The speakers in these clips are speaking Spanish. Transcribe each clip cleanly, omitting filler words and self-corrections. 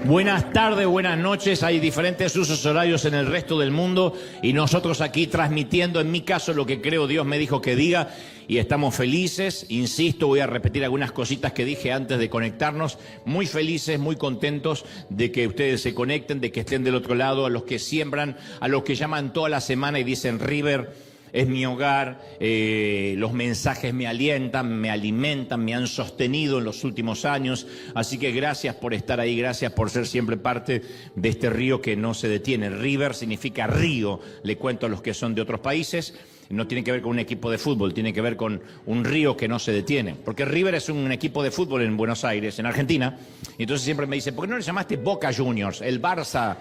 Buenas tardes, buenas noches. Hay diferentes usos horarios en el resto del mundo y nosotros aquí transmitiendo, en mi caso, lo que creo Dios me dijo que diga, y estamos felices. Insisto, voy a repetir algunas cositas que dije antes de conectarnos. Muy felices, muy contentos de que ustedes se conecten, de que estén del otro lado, a los que siembran, a los que llaman toda la semana y dicen River es mi hogar. Los mensajes me alientan, me alimentan, me han sostenido en los últimos años. Así que gracias por estar ahí, gracias por ser siempre parte de este río que no se detiene. River significa río, le cuento a los que son de otros países. No tiene que ver con un equipo de fútbol, tiene que ver con un río que no se detiene. Porque River es un equipo de fútbol en Buenos Aires, en Argentina. Y entonces siempre me dicen, ¿por qué no le llamaste Boca Juniors, el Barça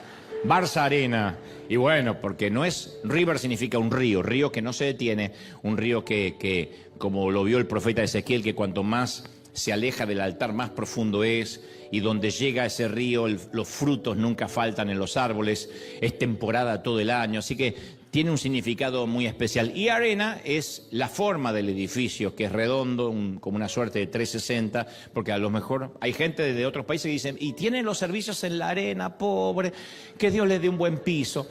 Arena? Y bueno, porque no es, River significa un río que no se detiene, un río que como lo vio el profeta Ezequiel, que cuanto más se aleja del altar, más profundo es, y donde llega ese río, los frutos nunca faltan en los árboles, es temporada todo el año, así que tiene un significado muy especial. Y arena es la forma del edificio, que es redondo, como una suerte de 360, porque a lo mejor hay gente de otros países que dicen, y tienen los servicios en la arena, pobre, que Dios les dé un buen piso.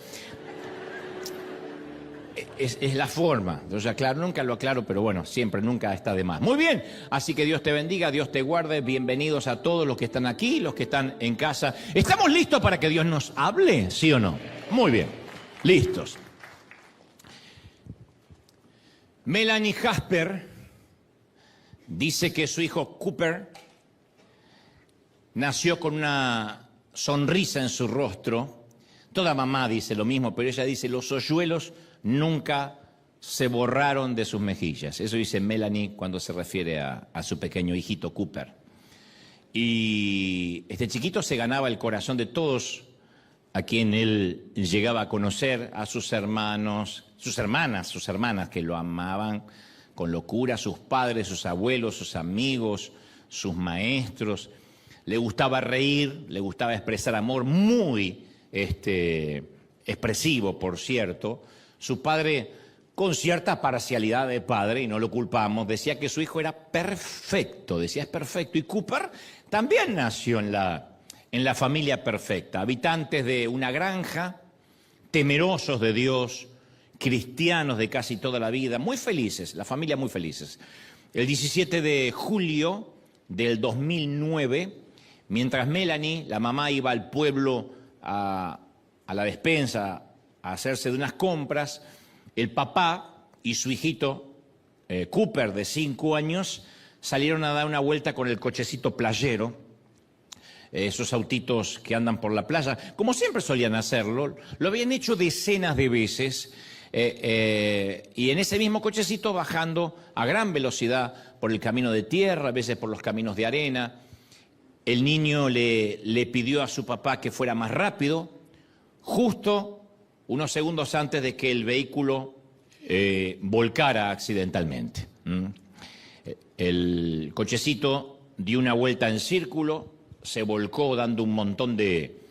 Es la forma, entonces aclaro, nunca lo aclaro, pero bueno, siempre, nunca está de más. Muy bien, así que Dios te bendiga, Dios te guarde, bienvenidos a todos los que están aquí, los que están en casa. ¿Estamos listos para que Dios nos hable? ¿Sí o no? Muy bien, listos. Melanie Jasper dice que su hijo Cooper nació con una sonrisa en su rostro. Toda mamá dice lo mismo, pero ella dice los hoyuelos nunca se borraron de sus mejillas. Eso dice Melanie cuando se refiere a su pequeño hijito Cooper. Y este chiquito se ganaba el corazón de todos a quien él llegaba a conocer, a sus hermanos, sus hermanas que lo amaban con locura, sus padres, sus abuelos, sus amigos, sus maestros. Le gustaba reír, le gustaba expresar amor, muy expresivo, por cierto. Su padre, con cierta parcialidad de padre, y no lo culpamos, decía que su hijo era perfecto, decía es perfecto. Y Cooper también nació en la familia perfecta, habitantes de una granja, temerosos de Dios, cristianos de casi toda la vida, muy felices, la familia muy felices. El 17 de julio del 2009, mientras Melanie, la mamá, iba al pueblo a la despensa a hacerse de unas compras, el papá y su hijito, Cooper, de 5 años, salieron a dar una vuelta con el cochecito playero, esos autitos que andan por la playa, como siempre solían hacerlo, lo habían hecho decenas de veces, y en ese mismo cochecito bajando a gran velocidad por el camino de tierra, a veces por los caminos de arena. El niño le pidió a su papá que fuera más rápido, justo unos segundos antes de que el vehículo volcara accidentalmente. El cochecito dio una vuelta en círculo, se volcó dando un montón de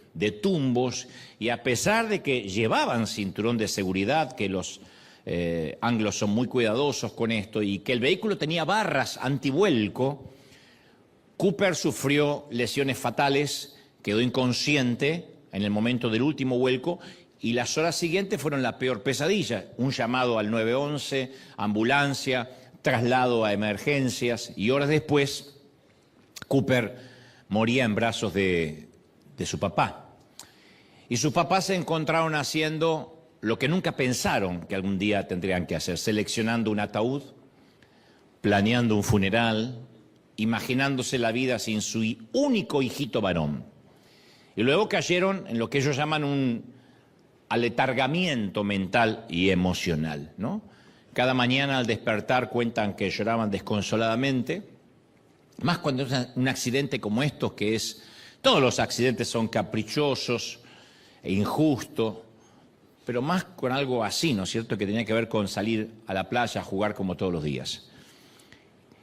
tumbos, y a pesar de que llevaban cinturón de seguridad, que los anglos son muy cuidadosos con esto, y que el vehículo tenía barras antivuelco, Cooper sufrió lesiones fatales, quedó inconsciente en el momento del último vuelco, y las horas siguientes fueron la peor pesadilla. Un llamado al 911, ambulancia, traslado a emergencias, y horas después Cooper moría en brazos de su papá. Y sus papás se encontraron haciendo lo que nunca pensaron que algún día tendrían que hacer, seleccionando un ataúd, planeando un funeral, imaginándose la vida sin su único hijito varón. Y luego cayeron en lo que ellos llaman un aletargamiento mental y emocional, ¿no? Cada mañana al despertar cuentan que lloraban desconsoladamente, más cuando es un accidente como estos, que es, todos los accidentes son caprichosos e injustos, pero más con algo así, ¿no es cierto?, que tenía que ver con salir a la playa a jugar como todos los días.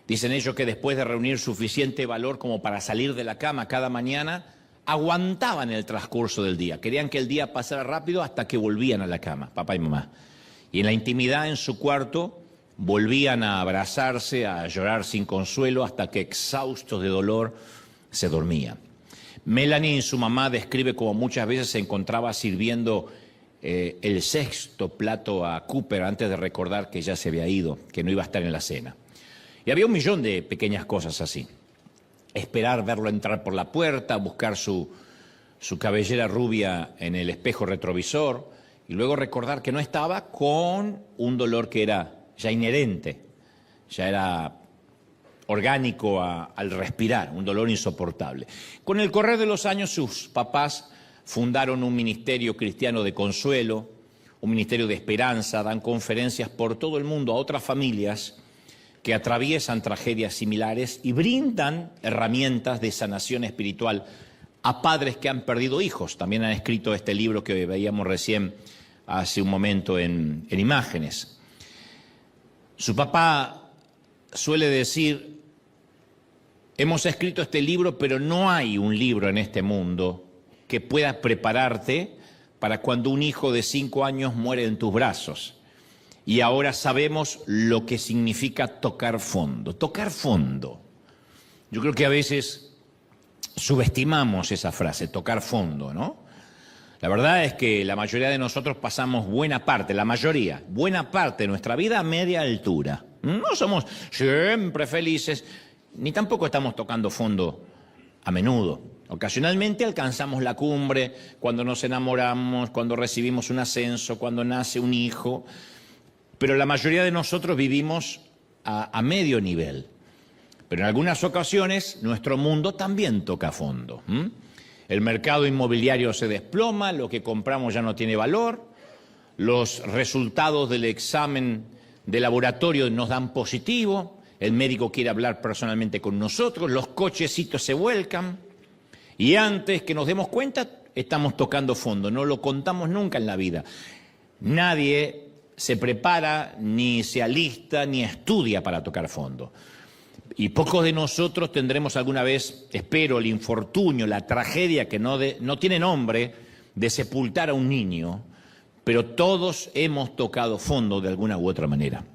Dicen ellos que después de reunir suficiente valor como para salir de la cama cada mañana, aguantaban el transcurso del día. Querían que el día pasara rápido hasta que volvían a la cama, papá y mamá. Y en la intimidad en su cuarto volvían a abrazarse, a llorar sin consuelo, hasta que exhaustos de dolor se dormían. Melanie, su mamá, describe cómo muchas veces se encontraba sirviendo el sexto plato a Cooper antes de recordar que ya se había ido, que no iba a estar en la cena. Y había un millón de pequeñas cosas así. Esperar verlo entrar por la puerta, buscar su cabellera rubia en el espejo retrovisor y luego recordar que no estaba, con un dolor que era ya inherente, ya era orgánico al respirar, un dolor insoportable. Con el correr de los años, sus papás fundaron un ministerio cristiano de consuelo, un ministerio de esperanza, dan conferencias por todo el mundo a otras familias que atraviesan tragedias similares y brindan herramientas de sanación espiritual a padres que han perdido hijos. También han escrito este libro que veíamos recién hace un momento en imágenes. Su papá suele decir: hemos escrito este libro, pero no hay un libro en este mundo que pueda prepararte para cuando un hijo de 5 años muere en tus brazos. Y ahora sabemos lo que significa tocar fondo. Tocar fondo. Yo creo que a veces subestimamos esa frase, tocar fondo, ¿no? La verdad es que la mayoría de nosotros pasamos buena parte de nuestra vida a media altura. No somos siempre felices, ni tampoco estamos tocando fondo a menudo. Ocasionalmente alcanzamos la cumbre, cuando nos enamoramos, cuando recibimos un ascenso, cuando nace un hijo. Pero la mayoría de nosotros vivimos a medio nivel. Pero en algunas ocasiones nuestro mundo también toca fondo. El mercado inmobiliario se desploma, lo que compramos ya no tiene valor, los resultados del examen de laboratorio nos dan positivo, el médico quiere hablar personalmente con nosotros, los cochecitos se vuelcan y antes que nos demos cuenta estamos tocando fondo, no lo contamos nunca en la vida. Nadie se prepara, ni se alista, ni estudia para tocar fondo. Y pocos de nosotros tendremos alguna vez, espero, el infortunio, la tragedia que no tiene nombre, de sepultar a un niño, pero todos hemos tocado fondo de alguna u otra manera.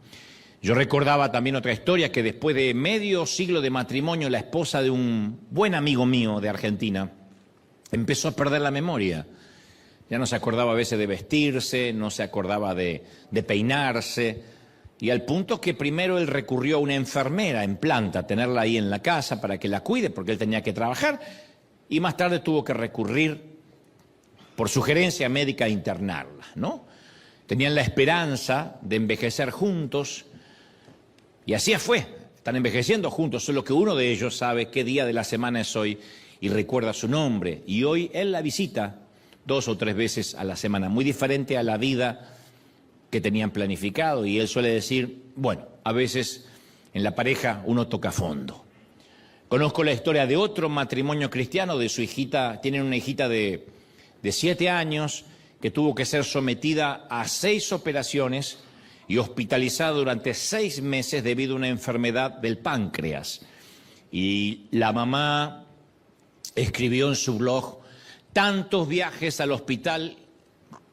Yo recordaba también otra historia, que después de medio siglo de matrimonio, la esposa de un buen amigo mío de Argentina empezó a perder la memoria. Ya no se acordaba a veces de vestirse, no se acordaba de peinarse, y al punto que primero él recurrió a una enfermera en planta, a tenerla ahí en la casa para que la cuide, porque él tenía que trabajar, y más tarde tuvo que recurrir, por sugerencia médica, a internarla, ¿no? Tenían la esperanza de envejecer juntos, y así fue. Están envejeciendo juntos, solo que uno de ellos sabe qué día de la semana es hoy y recuerda su nombre, y hoy él la visita 2 o 3 veces a la semana, muy diferente a la vida que tenían planificado. Y él suele decir, bueno, a veces en la pareja uno toca fondo. Conozco la historia de otro matrimonio cristiano, de su hijita. Tienen una hijita de 7 años que tuvo que ser sometida a 6 operaciones y hospitalizada durante 6 meses debido a una enfermedad del páncreas. Y la mamá escribió en su blog: tantos viajes al hospital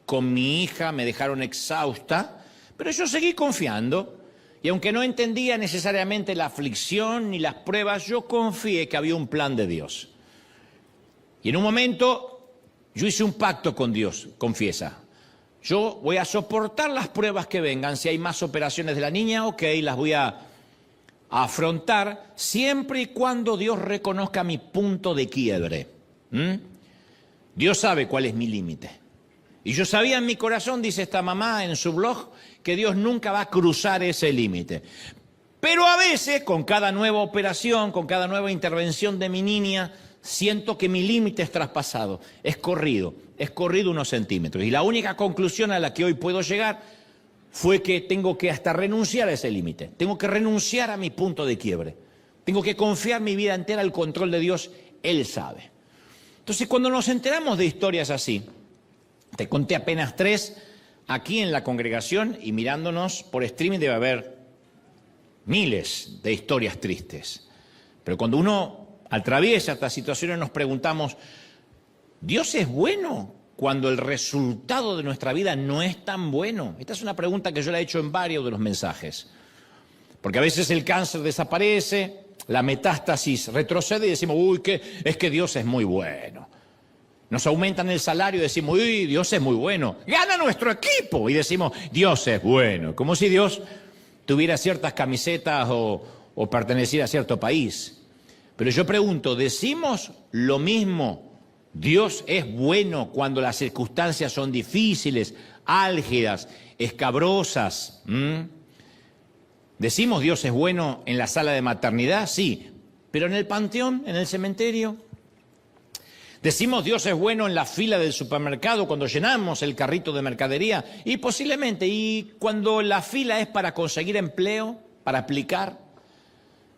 con mi hija me dejaron exhausta, pero yo seguí confiando. Y aunque no entendía necesariamente la aflicción ni las pruebas, yo confié que había un plan de Dios. Y en un momento yo hice un pacto con Dios, confiesa. Yo voy a soportar las pruebas que vengan. Si hay más operaciones de la niña, ok, las voy a afrontar, siempre y cuando Dios reconozca mi punto de quiebre. Dios sabe cuál es mi límite. Y yo sabía en mi corazón, dice esta mamá en su blog, que Dios nunca va a cruzar ese límite. Pero a veces, con cada nueva operación, con cada nueva intervención de mi niña, siento que mi límite es traspasado, es corrido unos centímetros. Y la única conclusión a la que hoy puedo llegar fue que tengo que hasta renunciar a ese límite. Tengo que renunciar a mi punto de quiebre. Tengo que confiar mi vida entera al control de Dios. Él sabe. Entonces, cuando nos enteramos de historias así, te conté apenas 3 aquí en la congregación, y mirándonos por streaming debe haber miles de historias tristes. Pero cuando uno atraviesa estas situaciones nos preguntamos, ¿Dios es bueno cuando el resultado de nuestra vida no es tan bueno? Esta es una pregunta que yo la he hecho en varios de los mensajes. Porque a veces el cáncer desaparece, la metástasis retrocede y decimos, uy, es que Dios es muy bueno. Nos aumentan el salario y decimos, uy, Dios es muy bueno. Gana nuestro equipo y decimos, Dios es bueno. Como si Dios tuviera ciertas camisetas o perteneciera a cierto país. Pero yo pregunto, ¿decimos lo mismo? Dios es bueno cuando las circunstancias son difíciles, álgidas, escabrosas. ¿Decimos Dios es bueno en la sala de maternidad? Sí. ¿Pero en el panteón, en el cementerio? ¿Decimos Dios es bueno en la fila del supermercado cuando llenamos el carrito de mercadería? Y posiblemente. ¿Y cuando la fila es para conseguir empleo, para aplicar?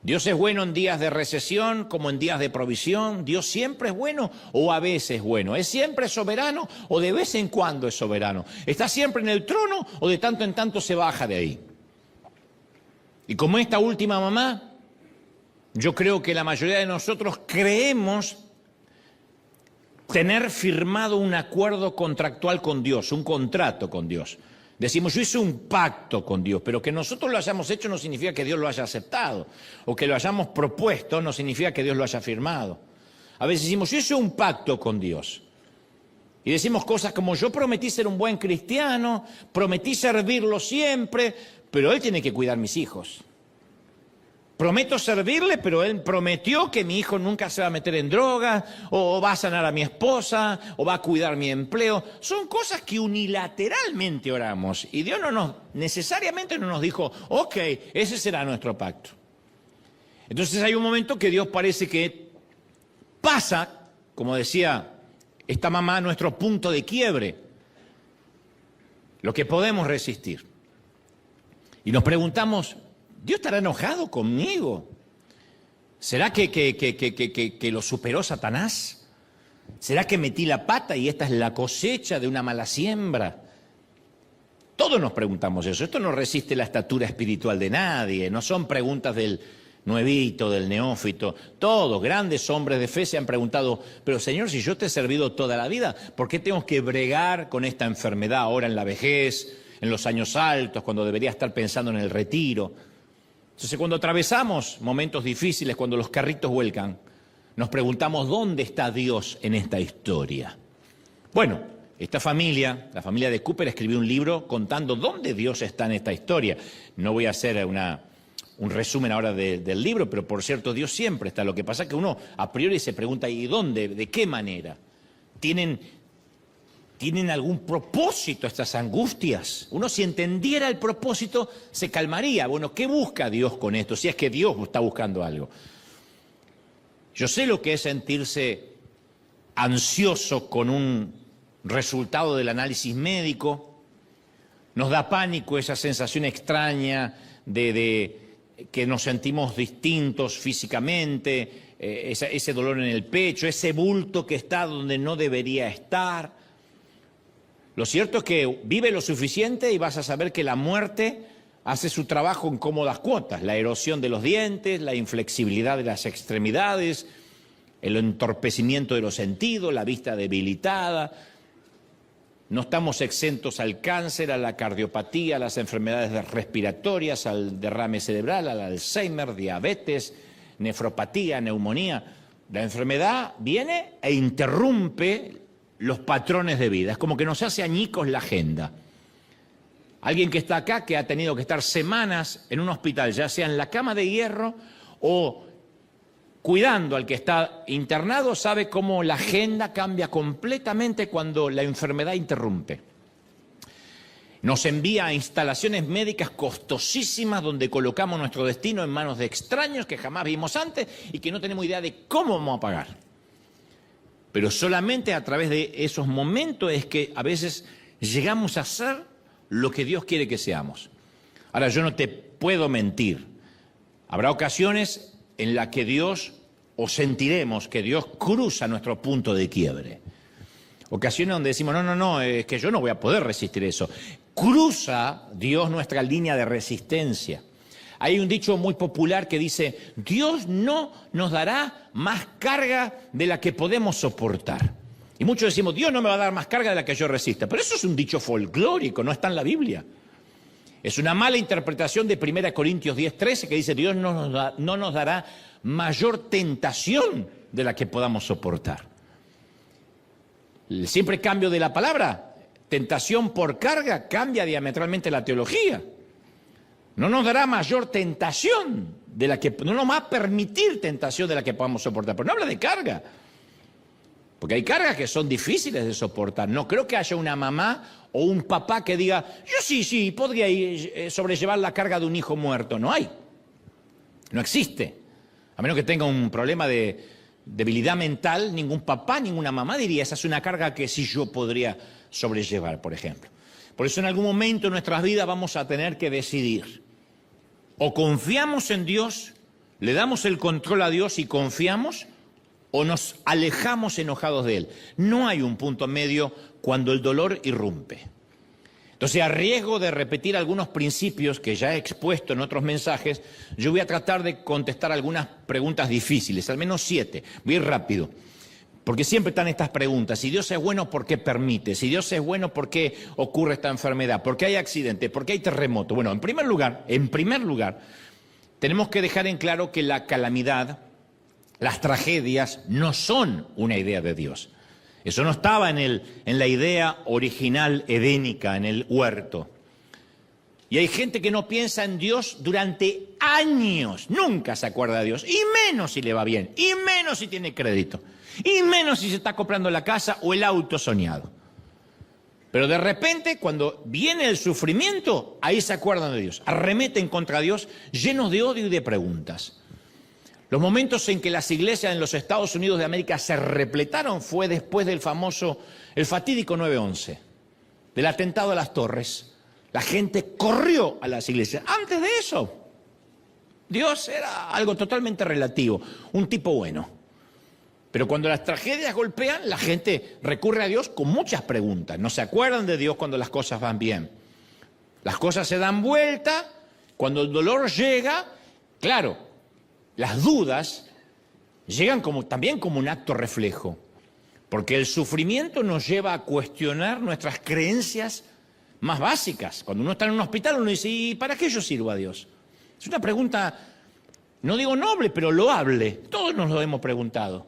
¿Dios es bueno en días de recesión como en días de provisión? ¿Dios siempre es bueno o a veces es bueno? ¿Es siempre soberano o de vez en cuando es soberano? ¿Está siempre en el trono o de tanto en tanto se baja de ahí? Y como esta última mamá, yo creo que la mayoría de nosotros creemos tener firmado un acuerdo contractual con Dios, un contrato con Dios. Decimos, yo hice un pacto con Dios, pero que nosotros lo hayamos hecho no significa que Dios lo haya aceptado, o que lo hayamos propuesto no significa que Dios lo haya firmado. A veces decimos, yo hice un pacto con Dios. Y decimos cosas como, yo prometí ser un buen cristiano, prometí servirlo siempre, pero Él tiene que cuidar mis hijos. Prometo servirle, pero Él prometió que mi hijo nunca se va a meter en drogas, o va a sanar a mi esposa, o va a cuidar mi empleo. Son cosas que unilateralmente oramos. Y Dios necesariamente no nos dijo, ok, ese será nuestro pacto. Entonces hay un momento que Dios parece que pasa, como decía esta mamá, nuestro punto de quiebre, lo que podemos resistir. Y nos preguntamos, ¿Dios estará enojado conmigo? ¿Será que lo superó Satanás? ¿Será que metí la pata y esta es la cosecha de una mala siembra? Todos nos preguntamos eso. Esto no resiste la estatura espiritual de nadie. No son preguntas del nuevito, del neófito. Todos, grandes hombres de fe, se han preguntado, pero Señor, si yo te he servido toda la vida, ¿por qué tengo que bregar con esta enfermedad ahora en la vejez, en los años altos, cuando debería estar pensando en el retiro? Entonces, cuando atravesamos momentos difíciles, cuando los carritos vuelcan, nos preguntamos, ¿dónde está Dios en esta historia? Bueno, esta familia, la familia de Cooper, escribió un libro contando dónde Dios está en esta historia. No voy a hacer un resumen ahora del libro, pero por cierto, Dios siempre está. Lo que pasa es que uno a priori se pregunta, ¿y dónde? ¿De qué manera? ¿Tienen algún propósito estas angustias? Uno, si entendiera el propósito, se calmaría. Bueno, ¿qué busca Dios con esto? Si es que Dios está buscando algo. Yo sé lo que es sentirse ansioso con un resultado del análisis médico. Nos da pánico esa sensación extraña de que nos sentimos distintos físicamente, ese dolor en el pecho, ese bulto que está donde no debería estar. Lo cierto es que vive lo suficiente y vas a saber que la muerte hace su trabajo en cómodas cuotas. La erosión de los dientes, la inflexibilidad de las extremidades, el entorpecimiento de los sentidos, la vista debilitada. No estamos exentos al cáncer, a la cardiopatía, a las enfermedades respiratorias, al derrame cerebral, al Alzheimer, diabetes, nefropatía, neumonía. La enfermedad viene e interrumpe los patrones de vida. Es como que nos hace añicos la agenda. Alguien que está acá, que ha tenido que estar semanas en un hospital, ya sea en la cama de hierro o cuidando al que está internado, sabe cómo la agenda cambia completamente cuando la enfermedad interrumpe. Nos envía a instalaciones médicas costosísimas donde colocamos nuestro destino en manos de extraños que jamás vimos antes y que no tenemos idea de cómo vamos a pagar. Pero solamente a través de esos momentos es que a veces llegamos a ser lo que Dios quiere que seamos. Ahora, yo no te puedo mentir. Habrá ocasiones en las que Dios, o sentiremos que Dios cruza nuestro punto de quiebre. Ocasiones donde decimos, no, es que yo no voy a poder resistir eso. Cruza Dios nuestra línea de resistencia. Hay un dicho muy popular que dice, Dios no nos dará más carga de la que podemos soportar. Y muchos decimos, Dios no me va a dar más carga de la que yo resista. Pero eso es un dicho folclórico, no está en la Biblia. Es una mala interpretación de 1 Corintios 10:13 que dice Dios no nos dará mayor tentación de la que podamos soportar. El simple cambio de la palabra, tentación por carga, cambia diametralmente la teología. No nos dará mayor tentación de la que, no nos va a permitir tentación de la que podamos soportar, pero no habla de carga. Porque hay cargas que son difíciles de soportar. No creo que haya una mamá o un papá que diga, yo sí, podría sobrellevar la carga de un hijo muerto. No hay. No existe. A menos que tenga un problema de debilidad mental, ningún papá, ninguna mamá diría, esa es una carga que sí yo podría sobrellevar, por ejemplo. Por eso en algún momento en nuestras vidas vamos a tener que decidir. O confiamos en Dios, le damos el control a Dios y confiamos, o nos alejamos enojados de Él. No hay un punto medio cuando el dolor irrumpe. Entonces, a riesgo de repetir algunos principios que ya he expuesto en otros mensajes, yo voy a tratar de contestar algunas preguntas difíciles, al menos 7. Voy a ir rápido, porque siempre están estas preguntas. Si Dios es bueno, ¿por qué permite? Si Dios es bueno, ¿por qué ocurre esta enfermedad? ¿Por qué hay accidentes? ¿Por qué hay terremoto? Bueno, en primer lugar, tenemos que dejar en claro que la calamidad, las tragedias, no son una idea de Dios. Eso no estaba en la idea original edénica, en el huerto. Y hay gente que no piensa en Dios durante años, nunca se acuerda de Dios, y menos si le va bien, y menos si tiene crédito, y menos si se está comprando la casa o el auto soñado. Pero de repente, cuando viene el sufrimiento, ahí se acuerdan de Dios, arremeten contra Dios, llenos de odio y de preguntas. Los momentos en que las iglesias en los Estados Unidos de América se repletaron fue después del el fatídico 9/11, del atentado a las torres. La gente corrió a las iglesias. Antes de eso, Dios era algo totalmente relativo, un tipo bueno. Pero cuando las tragedias golpean, la gente recurre a Dios con muchas preguntas. No se acuerdan de Dios cuando las cosas van bien. Las cosas se dan vuelta, cuando el dolor llega, claro, las dudas llegan también como un acto reflejo, porque el sufrimiento nos lleva a cuestionar nuestras creencias más básicas. Cuando uno está en un hospital, uno dice, ¿y para qué yo sirvo a Dios? Es una pregunta, no digo noble, pero loable. Todos nos lo hemos preguntado.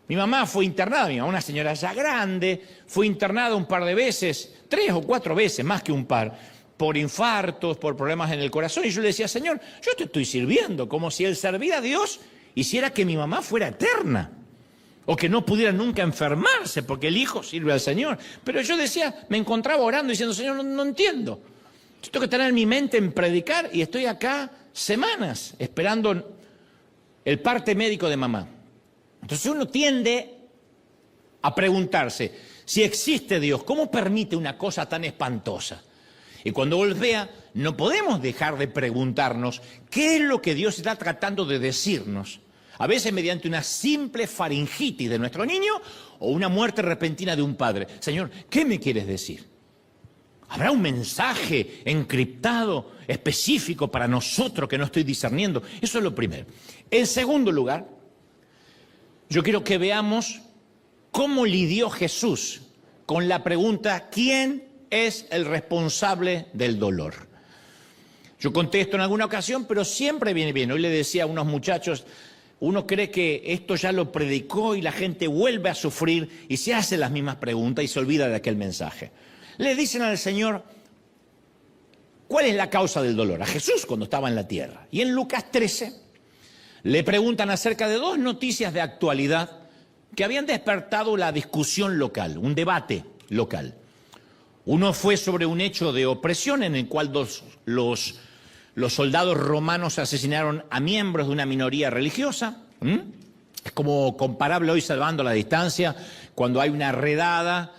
Mi mamá fue internada, mi mamá, una señora ya grande, fue internada un par de veces, 3 o 4 veces, más que un par, por infartos, por problemas en el corazón. Y yo le decía, Señor, yo te estoy sirviendo, como si el servir a Dios hiciera que mi mamá fuera eterna, o que no pudiera nunca enfermarse, porque el hijo sirve al Señor. Pero yo decía, me encontraba orando diciendo, Señor, no entiendo. Yo tengo que tener mi mente en predicar y estoy acá semanas esperando el parte médico de mamá. Entonces uno tiende a preguntarse, si existe Dios, ¿cómo permite una cosa tan espantosa? Y cuando golpea, no podemos dejar de preguntarnos qué es lo que Dios está tratando de decirnos. A veces mediante una simple faringitis de nuestro niño o una muerte repentina de un padre. Señor, ¿qué me quieres decir? ¿Habrá un mensaje encriptado, específico para nosotros que no estoy discerniendo? Eso es lo primero. En segundo lugar, yo quiero que veamos cómo lidió Jesús con la pregunta, ¿quién es el responsable del dolor? Yo contesto en alguna ocasión, pero siempre viene bien. Hoy le decía a unos muchachos, uno cree que esto ya lo predicó y la gente vuelve a sufrir y se hace las mismas preguntas y se olvida de aquel mensaje. Le dicen al Señor, ¿cuál es la causa del dolor? A Jesús cuando estaba en la tierra. Y en Lucas 13 le preguntan acerca de 2 noticias de actualidad que habían despertado la discusión local, un debate local. Uno fue sobre un hecho de opresión en el cual los soldados romanos asesinaron a miembros de una minoría religiosa. Es como comparable hoy, salvando la distancia, cuando hay una redada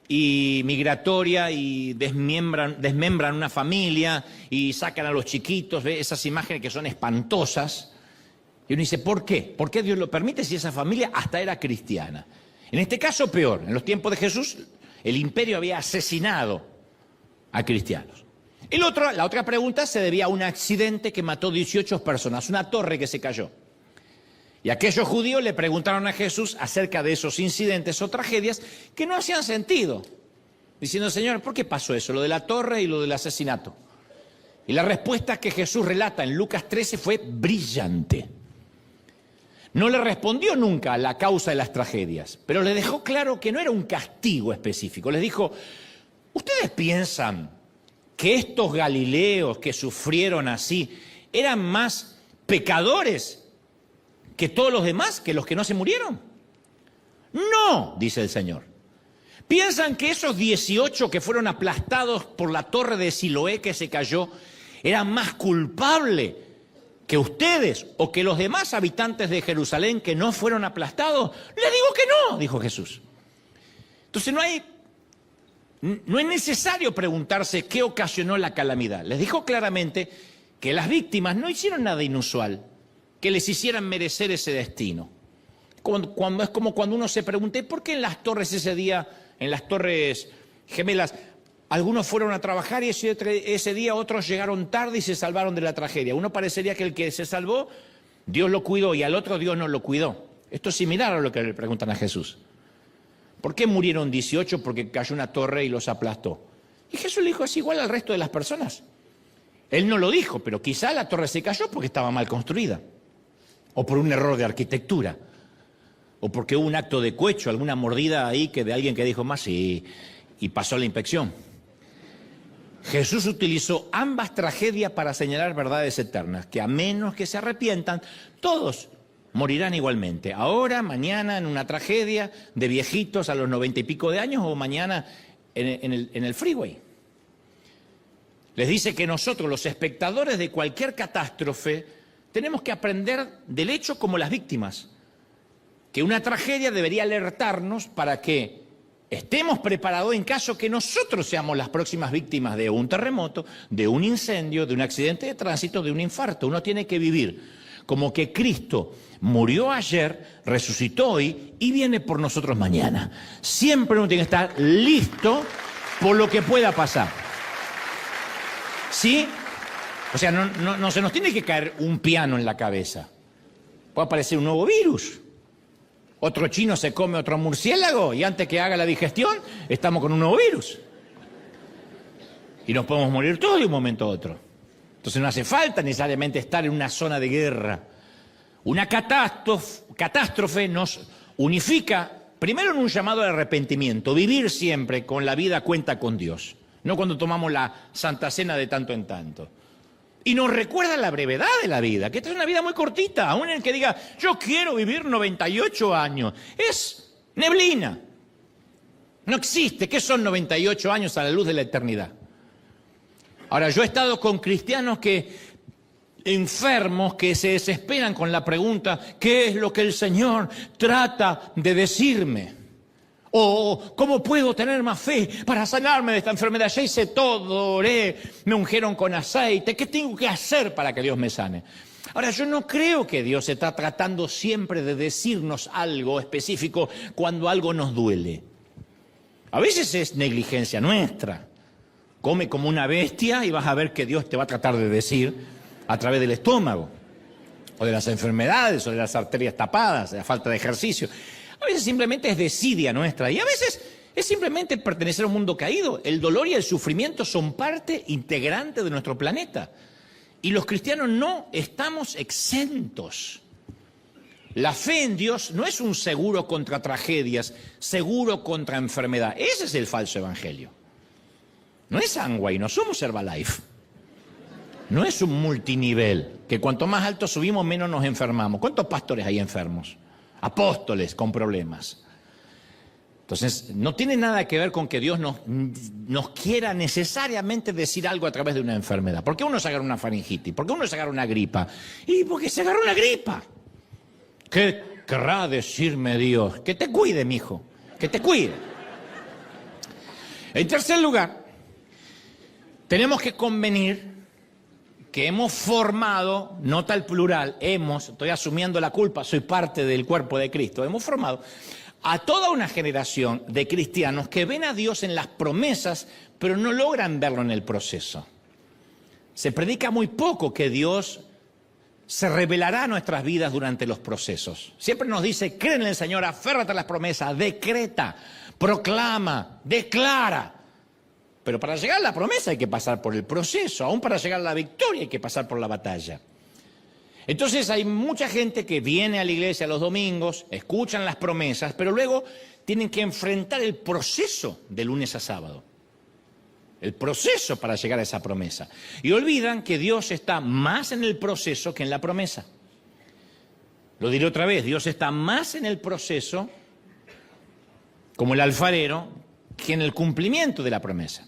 y migratoria y desmembran una familia y sacan a los chiquitos, ¿ve? Esas imágenes que son espantosas. Y uno dice, ¿por qué? ¿Por qué Dios lo permite si esa familia hasta era cristiana? En este caso peor, en los tiempos de Jesús el imperio había asesinado a cristianos. La otra pregunta se debía a un accidente que mató 18 personas, una torre que se cayó. Y aquellos judíos le preguntaron a Jesús acerca de esos incidentes o tragedias que no hacían sentido. diciendo, Señor, ¿por qué pasó eso? Lo de la torre y lo del asesinato. Y la respuesta que Jesús relata en Lucas 13 fue brillante. No le respondió nunca a la causa de las tragedias, pero le dejó claro que no era un castigo específico. Les dijo, ¿ustedes piensan que estos galileos que sufrieron así eran más pecadores que todos los demás, que los que no se murieron? No, dice el Señor. ¿Piensan que esos 18 que fueron aplastados por la torre de Siloé que se cayó eran más culpables que ustedes o que los demás habitantes de Jerusalén que no fueron aplastados? Les digo que no, dijo Jesús. Entonces no es necesario preguntarse qué ocasionó la calamidad. Les dijo claramente que las víctimas no hicieron nada inusual, que les hicieran merecer ese destino. Es como cuando uno se pregunta, ¿por qué en las torres ese día, en las torres gemelas, algunos fueron a trabajar y ese día otros llegaron tarde y se salvaron de la tragedia? Uno parecería que el que se salvó, Dios lo cuidó y al otro Dios no lo cuidó. Esto es similar a lo que le preguntan a Jesús. ¿Por qué murieron 18? Porque cayó una torre y los aplastó. Y Jesús le dijo, es igual al resto de las personas. Él no lo dijo, pero quizá la torre se cayó porque estaba mal construida. O por un error de arquitectura. O porque hubo un acto de cohecho, alguna mordida ahí de alguien que dijo más y pasó la inspección. Jesús utilizó ambas tragedias para señalar verdades eternas, que a menos que se arrepientan, todos morirán igualmente. Ahora, mañana, en una tragedia de viejitos a los 90 y pico de años, o mañana en el freeway. Les dice que nosotros, los espectadores de cualquier catástrofe, tenemos que aprender del hecho como las víctimas. Que una tragedia debería alertarnos para que estemos preparados en caso que nosotros seamos las próximas víctimas de un terremoto, de un incendio, de un accidente de tránsito, de un infarto. Uno tiene que vivir como que Cristo murió ayer, resucitó hoy y viene por nosotros mañana. Siempre uno tiene que estar listo por lo que pueda pasar. ¿Sí? O sea, no se nos tiene que caer un piano en la cabeza. Puede aparecer un nuevo virus. Otro chino se come otro murciélago y antes que haga la digestión estamos con un nuevo virus. Y nos podemos morir todos de un momento a otro. Entonces no hace falta necesariamente estar en una zona de guerra. Una catástrofe nos unifica primero en un llamado al arrepentimiento, vivir siempre con la vida a cuenta con Dios, no cuando tomamos la Santa Cena de tanto en tanto. Y nos recuerda la brevedad de la vida, que esta es una vida muy cortita, aún el que diga, yo quiero vivir 98 años, es neblina. No existe, ¿qué son 98 años a la luz de la eternidad? Ahora, yo he estado con cristianos enfermos que se desesperan con la pregunta, ¿qué es lo que el Señor trata de decirme? O ¿cómo puedo tener más fe para sanarme de esta enfermedad? Ya hice todo, oré, me ungieron con aceite. ¿Qué tengo que hacer para que Dios me sane? Ahora, yo no creo que Dios está tratando siempre de decirnos algo específico cuando algo nos duele. A veces es negligencia nuestra. Come como una bestia y vas a ver que Dios te va a tratar de decir a través del estómago, o de las enfermedades, o de las arterias tapadas, de la falta de ejercicio. A veces simplemente es desidia nuestra y a veces es simplemente pertenecer a un mundo caído. El dolor y el sufrimiento son parte integrante de nuestro planeta y los cristianos no estamos exentos. La fe en Dios no es un seguro contra tragedias, seguro contra enfermedad. Ese es el falso evangelio. No es Amway, no somos Herbalife. No es un multinivel, que cuanto más alto subimos menos nos enfermamos. ¿Cuántos pastores hay enfermos? Apóstoles con problemas. Entonces, no tiene nada que ver con que Dios nos quiera necesariamente decir algo a través de una enfermedad. ¿Por qué uno se agarra una faringitis? ¿Por qué uno se agarra una gripa? Y porque se agarra una gripa. ¿Qué querrá decirme Dios? Que te cuide, mijo, que te cuide. En tercer lugar, tenemos que convenir que hemos formado, nota el plural, estoy asumiendo la culpa, soy parte del cuerpo de Cristo, hemos formado a toda una generación de cristianos que ven a Dios en las promesas, pero no logran verlo en el proceso. Se predica muy poco que Dios se revelará a nuestras vidas durante los procesos. Siempre nos dice, cree en el Señor, aférrate a las promesas, decreta, proclama, declara. Pero para llegar a la promesa hay que pasar por el proceso, aún para llegar a la victoria hay que pasar por la batalla. Entonces hay mucha gente que viene a la iglesia los domingos, escuchan las promesas, pero luego tienen que enfrentar el proceso de lunes a sábado. El proceso para llegar a esa promesa. Y olvidan que Dios está más en el proceso que en la promesa. Lo diré otra vez, Dios está más en el proceso, como el alfarero, que en el cumplimiento de la promesa.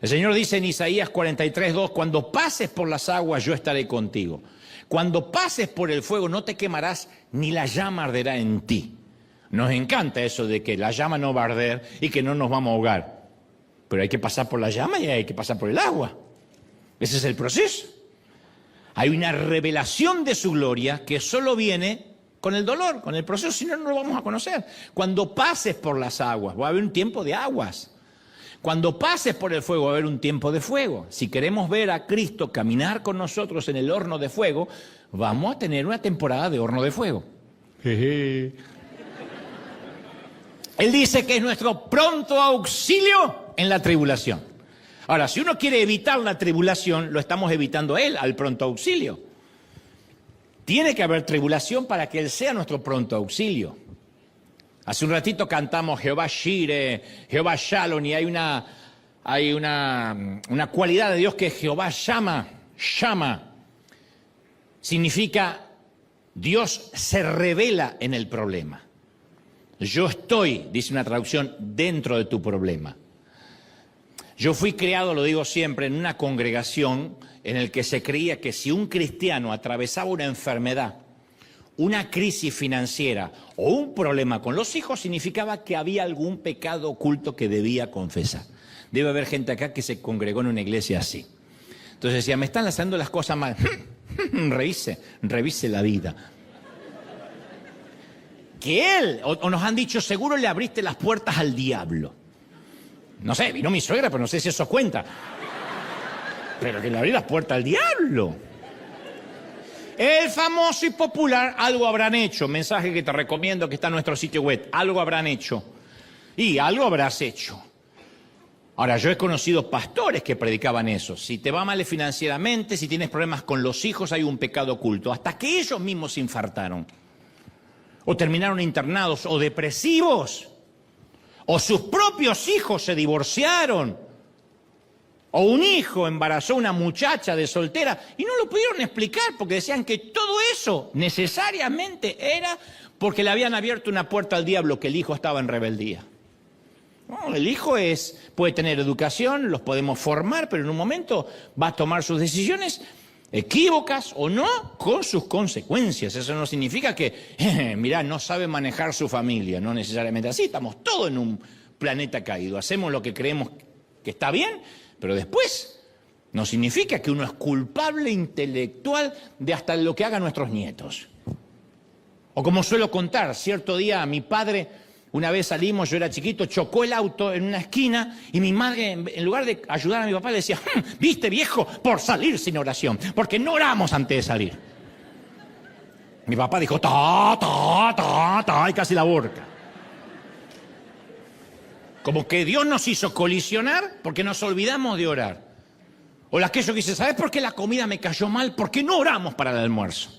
El Señor dice en Isaías 43:2, cuando pases por las aguas yo estaré contigo. Cuando pases por el fuego no te quemarás, ni la llama arderá en ti. Nos encanta eso de que la llama no va a arder y que no nos vamos a ahogar. Pero hay que pasar por la llama y hay que pasar por el agua. Ese es el proceso. Hay una revelación de su gloria que solo viene con el dolor, con el proceso, si no, no lo vamos a conocer. Cuando pases por las aguas, va a haber un tiempo de aguas. Cuando pases por el fuego, va a haber un tiempo de fuego. Si queremos ver a Cristo caminar con nosotros en el horno de fuego, vamos a tener una temporada de horno de fuego. Él dice que es nuestro pronto auxilio en la tribulación. Ahora, si uno quiere evitar la tribulación, lo estamos evitando a Él, al pronto auxilio. Tiene que haber tribulación para que Él sea nuestro pronto auxilio. Hace un ratito cantamos Jehová Shire, Jehová Shalom, y hay una cualidad de Dios que Jehová llama. Significa Dios se revela en el problema. Yo estoy, dice una traducción, dentro de tu problema. Yo fui criado, lo digo siempre, en una congregación en la que se creía que si un cristiano atravesaba una enfermedad, una crisis financiera o un problema con los hijos, significaba que había algún pecado oculto que debía confesar. Debe haber gente acá que se congregó en una iglesia así. Entonces decía, me están haciendo las cosas mal. Revise la vida. Que él, o nos han dicho, seguro le abriste las puertas al diablo. No sé, vino mi suegra, pero no sé si eso cuenta. Pero que le abrí las puertas al diablo. El famoso y popular algo habrán hecho. Mensaje que te recomiendo que está en nuestro sitio web. Algo habrán hecho. Y algo habrás hecho. Ahora, yo he conocido pastores que predicaban eso. Si te va mal financieramente, si tienes problemas con los hijos, hay un pecado oculto. Hasta que ellos mismos se infartaron. O terminaron internados o depresivos. O sus propios hijos se divorciaron. O un hijo embarazó a una muchacha de soltera y no lo pudieron explicar porque decían que todo eso necesariamente era porque le habían abierto una puerta al diablo, que el hijo estaba en rebeldía. No, el hijo puede tener educación, los podemos formar, pero en un momento va a tomar sus decisiones equívocas o no, con sus consecuencias. Eso no significa que, mirá, no sabe manejar su familia, no necesariamente así. Estamos todos en un planeta caído, hacemos lo que creemos que está bien, pero después no significa que uno es culpable intelectual de hasta lo que hagan nuestros nietos. O como suelo contar, cierto día a mi padre, una vez salimos, yo era chiquito, chocó el auto en una esquina y mi madre, en lugar de ayudar a mi papá, le decía, viste viejo, por salir sin oración, porque no oramos antes de salir. Mi papá dijo, y casi la horca. Como que Dios nos hizo colisionar porque nos olvidamos de orar. O aquello que dice, ¿sabes por qué la comida me cayó mal? Porque no oramos para el almuerzo.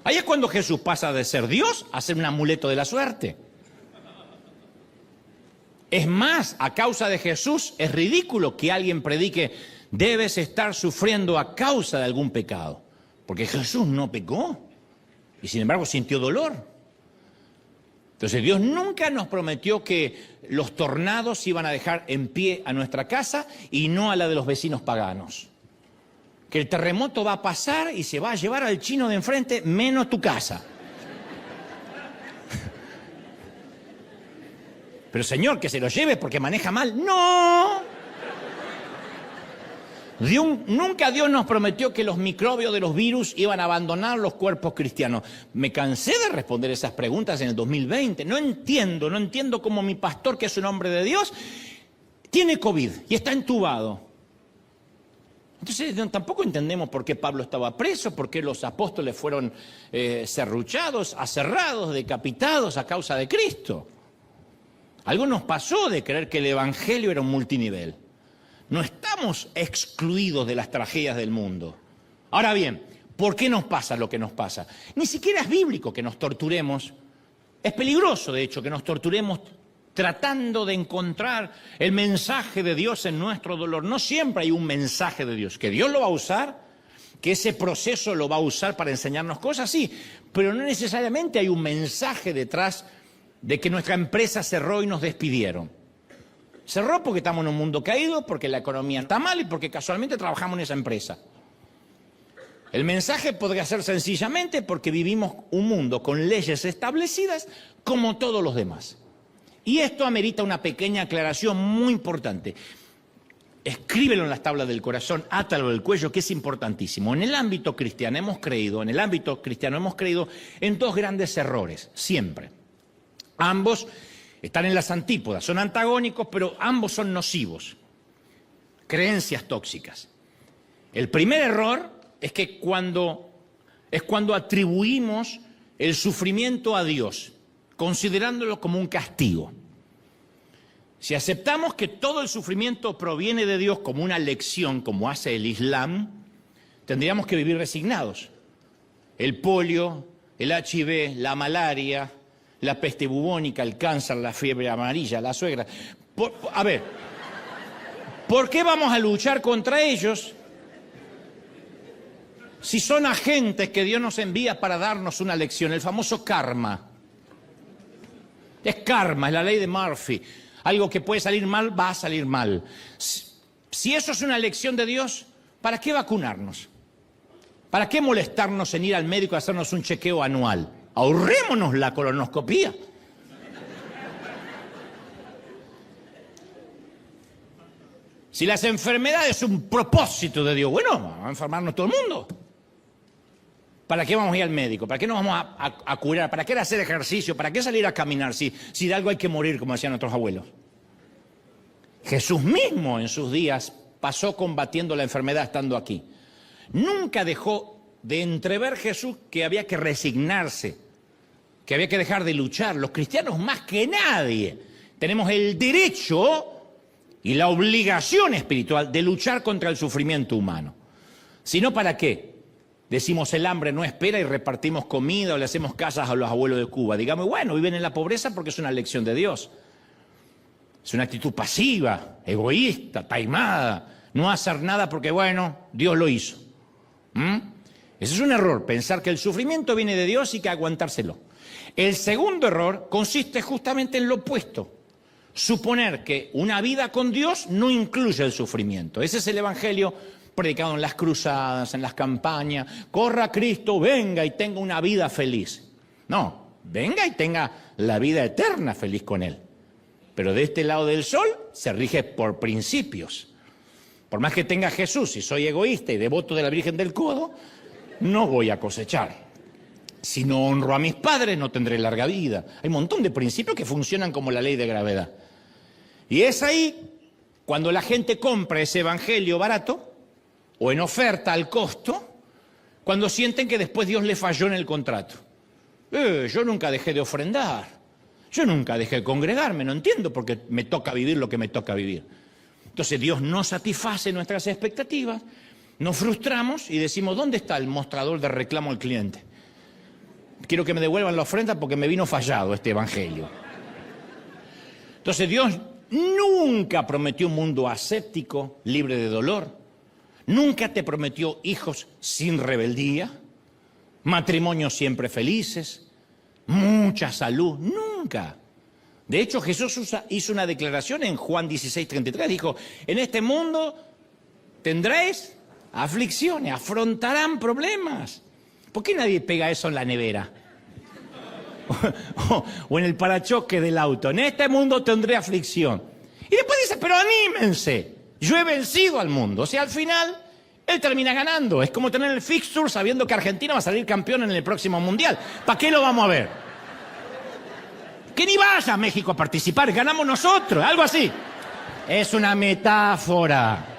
Ahí es cuando Jesús pasa de ser Dios a ser un amuleto de la suerte. Es más, a causa de Jesús es ridículo que alguien predique, debes estar sufriendo a causa de algún pecado. Porque Jesús no pecó y sin embargo sintió dolor. Entonces Dios nunca nos prometió que los tornados iban a dejar en pie a nuestra casa y no a la de los vecinos paganos. Que el terremoto va a pasar y se va a llevar al chino de enfrente menos tu casa. Pero Señor, que se lo lleve porque maneja mal. ¡No! Nunca Dios nos prometió que los microbios de los virus iban a abandonar los cuerpos cristianos. Me cansé de responder esas preguntas en el 2020. No entiendo cómo mi pastor, que es un hombre de Dios, tiene COVID y está entubado. Entonces tampoco entendemos por qué Pablo estaba preso, por qué los apóstoles fueron serruchados, aserrados, decapitados a causa de Cristo. Algo nos pasó de creer que el evangelio era un multinivel. No estamos excluidos de las tragedias del mundo. Ahora bien, ¿por qué nos pasa lo que nos pasa? Ni siquiera es bíblico que nos torturemos. Es peligroso, de hecho, que nos torturemos tratando de encontrar el mensaje de Dios en nuestro dolor. No siempre hay un mensaje de Dios. Que Dios lo va a usar, que ese proceso lo va a usar para enseñarnos cosas, sí, pero no necesariamente hay un mensaje detrás de que nuestra empresa cerró y nos despidieron. Cerró porque estamos en un mundo caído, porque la economía está mal y porque casualmente trabajamos en esa empresa. El mensaje podría ser sencillamente porque vivimos un mundo con leyes establecidas como todos los demás. Y esto amerita una pequeña aclaración muy importante. Escríbelo en las tablas del corazón, átalo del cuello, que es importantísimo. En el ámbito cristiano hemos creído en dos grandes errores, siempre. Ambos están en las antípodas, son antagónicos, pero ambos son nocivos. Creencias tóxicas. El primer error es que cuando atribuimos el sufrimiento a Dios, considerándolo como un castigo. Si aceptamos que todo el sufrimiento proviene de Dios como una lección, como hace el Islam, tendríamos que vivir resignados. El polio, el HIV, la malaria, la peste bubónica, el cáncer, la fiebre amarilla, la suegra. A ver, ¿por qué vamos a luchar contra ellos si son agentes que Dios nos envía para darnos una lección? El famoso karma. Es karma, es la ley de Murphy. Algo que puede salir mal, va a salir mal. Si eso es una lección de Dios, ¿para qué vacunarnos? ¿Para qué molestarnos en ir al médico a hacernos un chequeo anual? Ahorrémonos la colonoscopía. Si las enfermedades son un propósito de Dios, bueno, vamos a enfermarnos todo el mundo. ¿Para qué vamos a ir al médico? ¿Para qué nos vamos a curar? ¿Para qué hacer ejercicio? ¿Para qué salir a caminar si de algo hay que morir, como decían nuestros abuelos? Jesús mismo en sus días pasó combatiendo la enfermedad estando aquí. Nunca dejó de entrever Jesús que había que resignarse, que había que dejar de luchar. Los cristianos más que nadie tenemos el derecho y la obligación espiritual de luchar contra el sufrimiento humano. Si no, ¿para qué? Decimos el hambre no espera y repartimos comida o le hacemos casas a los abuelos de Cuba. Digamos, bueno, viven en la pobreza porque es una lección de Dios. Es una actitud pasiva, egoísta, taimada. No hacer nada porque, bueno, Dios lo hizo. Ese es un error, pensar que el sufrimiento viene de Dios y que aguantárselo. El segundo error consiste justamente en lo opuesto. Suponer que una vida con Dios no incluye el sufrimiento. Ese es el evangelio predicado en las cruzadas, en las campañas. Corra Cristo, venga y tenga una vida feliz. No, venga y tenga la vida eterna feliz con Él. Pero de este lado del sol se rige por principios. Por más que tenga Jesús, si soy egoísta y devoto de la Virgen del Codo, no voy a cosechar. Si no honro a mis padres, no tendré larga vida. Hay un montón de principios que funcionan como la ley de gravedad. Y es ahí cuando la gente compra ese evangelio barato o en oferta al costo, cuando sienten que después Dios le falló en el contrato. Yo nunca dejé de ofrendar, yo nunca dejé de congregarme, no entiendo por qué me toca vivir lo que me toca vivir. Entonces Dios no satisface nuestras expectativas, nos frustramos y decimos, ¿dónde está el mostrador de reclamo al cliente? Quiero que me devuelvan la ofrenda porque me vino fallado este evangelio. Entonces Dios nunca prometió un mundo aséptico, libre de dolor. Nunca te prometió hijos sin rebeldía, matrimonios siempre felices, mucha salud, nunca. De hecho, Jesús hizo una declaración en Juan 16:33, dijo, en este mundo tendréis aflicciones, afrontarán problemas. ¿Por qué nadie pega eso en la nevera? O en el parachoque del auto. En este mundo tendré aflicción. Y después dice, pero anímense. Yo he vencido al mundo. O sea, al final, él termina ganando. Es como tener el fixture sabiendo que Argentina va a salir campeón en el próximo Mundial. ¿Para qué lo vamos a ver? Que ni vaya a México a participar, ganamos nosotros, algo así. Es una metáfora.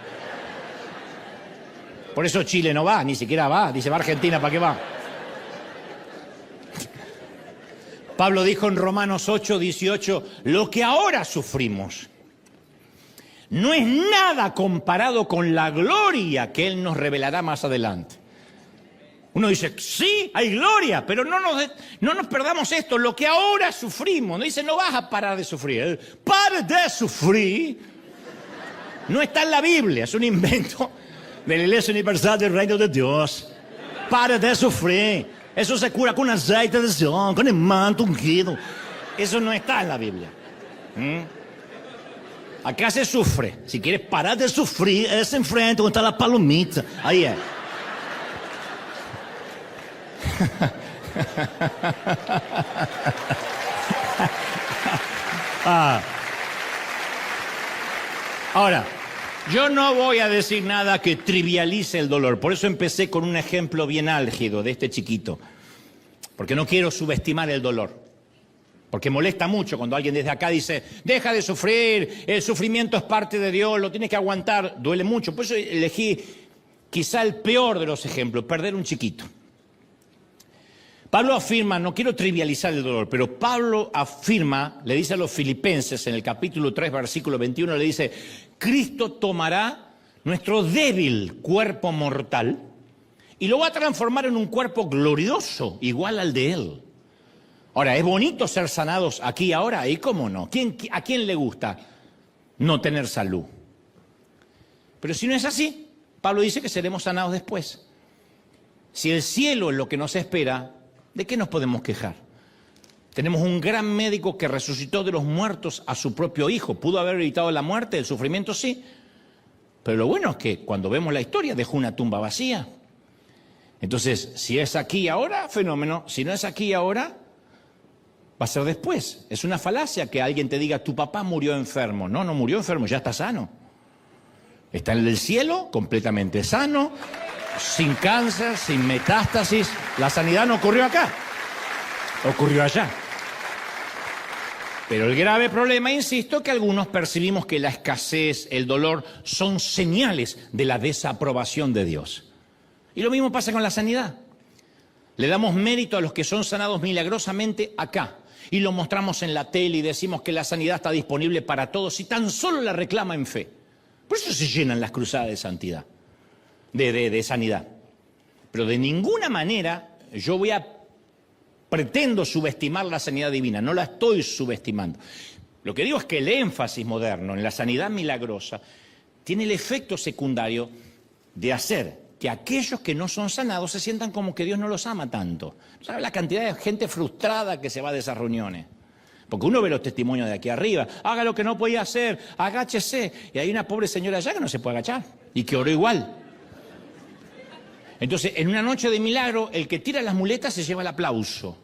Por eso Chile no va, ni siquiera va. Dice, va Argentina, ¿para qué va? Pablo dijo en Romanos 8:18, lo que ahora sufrimos, no es nada comparado con la gloria que Él nos revelará más adelante. Uno dice, sí, hay gloria, pero no nos perdamos esto, lo que ahora sufrimos. No dice, no vas a parar de sufrir. Pare de sufrir. No está en la Biblia, es un invento de la Iglesia Universal del Reino de Dios. Pare de sufrir. Eso se cura con aceite de Sion, con el manto ungido. Eso no está en la Biblia. Acá se sufre. Si quieres parar de sufrir, es enfrente donde está la palomita. Ahí es. Ahora, yo no voy a decir nada que trivialice el dolor. Por eso empecé con un ejemplo bien álgido de este chiquito. Porque no quiero subestimar el dolor. Porque molesta mucho cuando alguien desde acá dice, deja de sufrir, el sufrimiento es parte de Dios, lo tienes que aguantar, duele mucho. Por eso elegí quizá el peor de los ejemplos, perder un chiquito. Pablo afirma, no quiero trivializar el dolor, pero Pablo afirma, le dice a los filipenses en el capítulo 3, versículo 21, le dice, Cristo tomará nuestro débil cuerpo mortal y lo va a transformar en un cuerpo glorioso, igual al de Él. Ahora, ¿es bonito ser sanados aquí ahora? ¿Y cómo no? ¿A quién le gusta no tener salud? Pero si no es así, Pablo dice que seremos sanados después. Si el cielo es lo que nos espera, ¿de qué nos podemos quejar? Tenemos un gran médico que resucitó de los muertos a su propio hijo. ¿Pudo haber evitado la muerte, el sufrimiento? Sí. Pero lo bueno es que cuando vemos la historia dejó una tumba vacía. Entonces, si es aquí ahora, fenómeno. Si no es aquí ahora, va a ser después. Es una falacia que alguien te diga, tu papá murió enfermo. No, no murió enfermo, ya está sano. Está en el cielo, completamente sano, sin cáncer, sin metástasis. La sanidad no ocurrió acá, ocurrió allá. Pero el grave problema, insisto, que algunos percibimos que la escasez, el dolor, son señales de la desaprobación de Dios. Y lo mismo pasa con la sanidad. Le damos mérito a los que son sanados milagrosamente acá. Y lo mostramos en la tele y decimos que la sanidad está disponible para todos y tan solo la reclama en fe. Por eso se llenan las cruzadas de santidad, de sanidad. Pero de ninguna manera yo pretendo subestimar la sanidad divina, no la estoy subestimando. Lo que digo es que el énfasis moderno en la sanidad milagrosa tiene el efecto secundario de hacer que aquellos que no son sanados se sientan como que Dios no los ama tanto. ¿Sabe la cantidad de gente frustrada que se va de esas reuniones? Porque uno ve los testimonios de aquí arriba, haga lo que no podía hacer, agáchese. Y hay una pobre señora allá que no se puede agachar y que oró igual. Entonces, en una noche de milagro, el que tira las muletas se lleva el aplauso.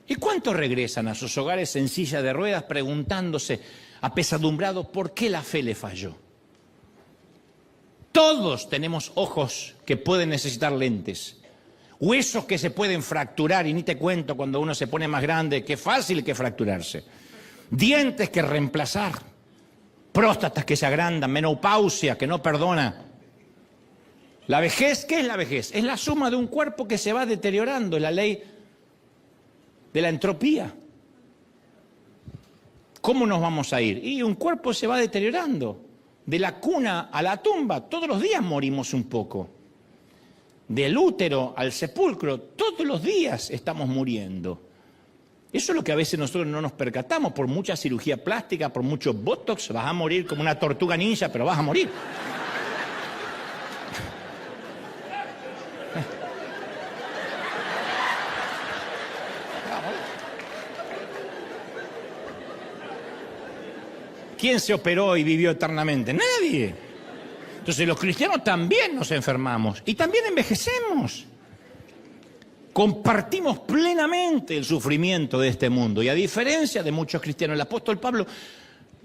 ¿Y cuántos regresan a sus hogares en silla de ruedas preguntándose, apesadumbrados, por qué la fe le falló? Todos tenemos ojos que pueden necesitar lentes, huesos que se pueden fracturar, y ni te cuento cuando uno se pone más grande, qué fácil que fracturarse, dientes que reemplazar, próstatas que se agrandan, menopausia que no perdona. La vejez, ¿qué es la vejez? Es la suma de un cuerpo que se va deteriorando, es la ley de la entropía. ¿Cómo nos vamos a ir? Y un cuerpo se va deteriorando. De la cuna a la tumba, todos los días morimos un poco. Del útero al sepulcro, todos los días estamos muriendo. Eso es lo que a veces nosotros no nos percatamos. Por mucha cirugía plástica, por mucho botox, vas a morir como una tortuga ninja, pero vas a morir. ¿Quién se operó y vivió eternamente? Nadie. Entonces los cristianos también nos enfermamos y también envejecemos. Compartimos plenamente el sufrimiento de este mundo y a diferencia de muchos cristianos, el apóstol Pablo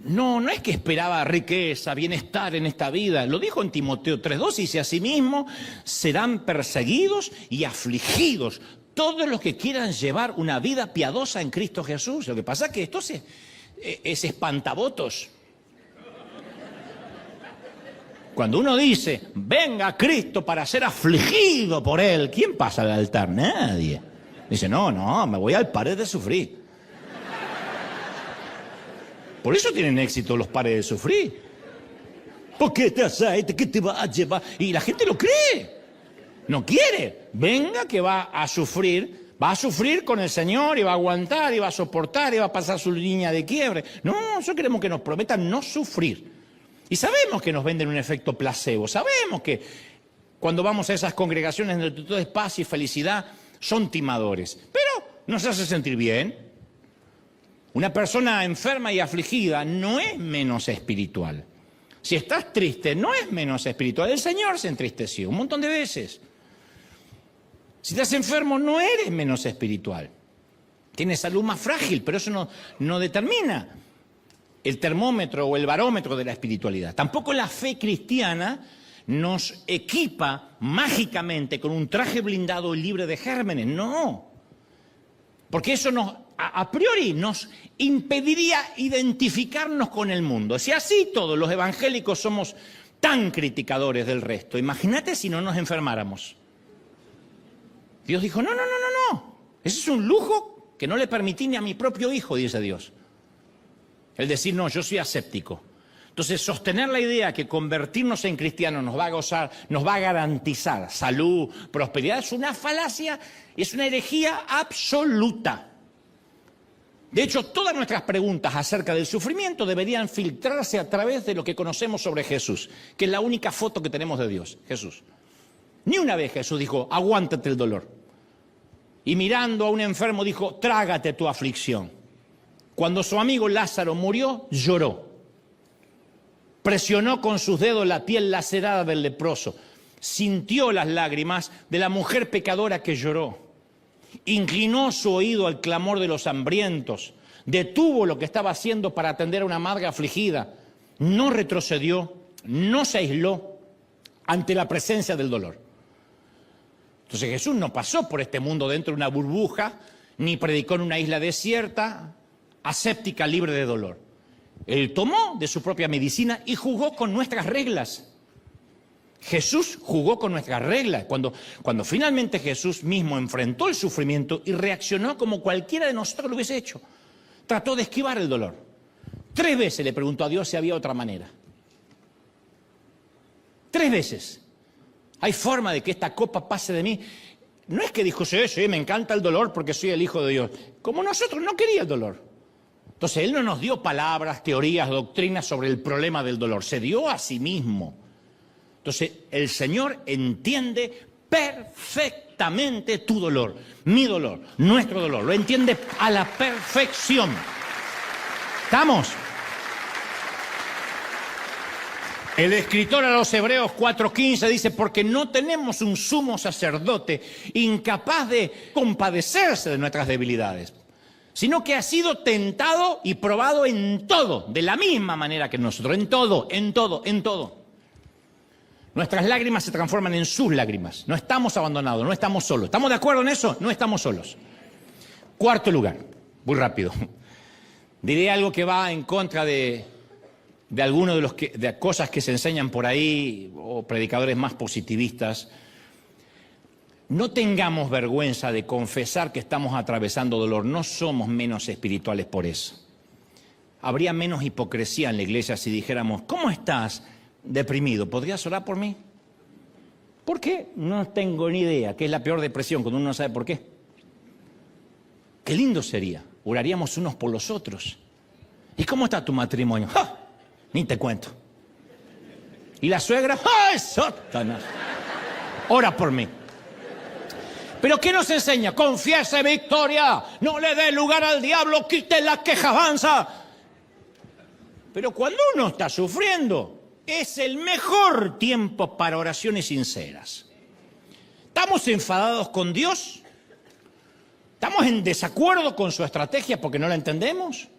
no es que esperaba riqueza, bienestar en esta vida. Lo dijo en Timoteo 3:2, dice, asimismo serán perseguidos y afligidos todos los que quieran llevar una vida piadosa en Cristo Jesús. Lo que pasa es que esto es espantabotos. Cuando uno dice, venga Cristo para ser afligido por Él, ¿quién pasa al altar? Nadie. Dice, no, me voy al pared de sufrir. Por eso tienen éxito los pares de sufrir. Porque este aceite que te va a llevar. Y la gente lo cree. No quiere. Venga que va a sufrir con el Señor y va a aguantar y va a soportar y va a pasar su línea de quiebre. No, nosotros queremos que nos prometan no sufrir. Y sabemos que nos venden un efecto placebo. Sabemos que cuando vamos a esas congregaciones donde todo es paz y felicidad, son timadores. Pero nos hace sentir bien. Una persona enferma y afligida no es menos espiritual. Si estás triste, no es menos espiritual. El Señor se entristeció un montón de veces. Si estás enfermo, no eres menos espiritual. Tienes salud más frágil, pero eso no determina el termómetro o el barómetro de la espiritualidad. Tampoco la fe cristiana nos equipa mágicamente con un traje blindado y libre de gérmenes. No. Porque eso a priori nos impediría identificarnos con el no. Si así todos los evangélicos somos tan criticadores del resto, imagínate si no nos enfermáramos. Dios dijo, no. Ese es un lujo que no le permití ni a mi propio hijo, dice Dios. El decir, no, yo soy aséptico. Entonces, sostener la idea que convertirnos en cristianos nos va a garantizar salud, prosperidad, es una falacia, es una herejía absoluta. De hecho, todas nuestras preguntas acerca del sufrimiento deberían filtrarse a través de lo que conocemos sobre Jesús, que es la única foto que tenemos de Dios, Jesús. Ni una vez Jesús dijo, aguántate el dolor. Y mirando a un enfermo dijo, trágate tu aflicción. Cuando su amigo Lázaro murió, lloró. Presionó con sus dedos la piel lacerada del leproso. Sintió las lágrimas de la mujer pecadora que lloró. Inclinó su oído al clamor de los hambrientos. Detuvo lo que estaba haciendo para atender a una madre afligida. No retrocedió, no se aisló ante la presencia del dolor. Entonces Jesús no pasó por este mundo dentro de una burbuja, ni predicó en una isla desierta, aséptica, libre de dolor. Él tomó de su propia medicina y jugó con nuestras reglas. Jesús jugó con nuestras reglas. Cuando finalmente Jesús mismo enfrentó el sufrimiento y reaccionó como cualquiera de nosotros lo hubiese hecho. Trató de esquivar el dolor. 3 veces le preguntó a Dios si había otra manera. 3 veces. ¿Hay forma de que esta copa pase de mí? No es que dijo, sí, me encanta el dolor porque soy el Hijo de Dios. Como nosotros, no quería el dolor. Entonces, Él no nos dio palabras, teorías, doctrinas sobre el problema del dolor. Se dio a sí mismo. Entonces, el Señor entiende perfectamente tu dolor, mi dolor, nuestro dolor. Lo entiende a la perfección. ¿Estamos? El escritor a los Hebreos 4:15 dice, porque no tenemos un sumo sacerdote incapaz de compadecerse de nuestras debilidades, sino que ha sido tentado y probado en todo, de la misma manera que nosotros, en todo. Nuestras lágrimas se transforman en sus lágrimas. No estamos abandonados, no estamos solos. ¿Estamos de acuerdo en eso? No estamos solos. 4º lugar, muy rápido. Diré algo que va en contra de algunas de cosas que se enseñan por ahí, o predicadores más positivistas. No tengamos vergüenza de confesar que estamos atravesando dolor. No somos menos espirituales por eso. Habría menos hipocresía en la iglesia si dijéramos, ¿cómo estás? Deprimido. ¿Podrías orar por mí? ¿Por qué? No tengo ni idea. ¿Qué es la peor depresión cuando uno no sabe por qué? Qué lindo sería. Oraríamos unos por los otros. ¿Y cómo está tu matrimonio? ¡Ja! Ni te cuento. ¿Y la suegra? ¡Ay, Satanás! Ora por mí. ¿Pero qué nos enseña? Confiese victoria. No le dé lugar al diablo. Quite la quejabanza. Pero cuando uno está sufriendo, es el mejor tiempo para oraciones sinceras. ¿Estamos enfadados con Dios? ¿Estamos en desacuerdo con su estrategia porque no la entendemos?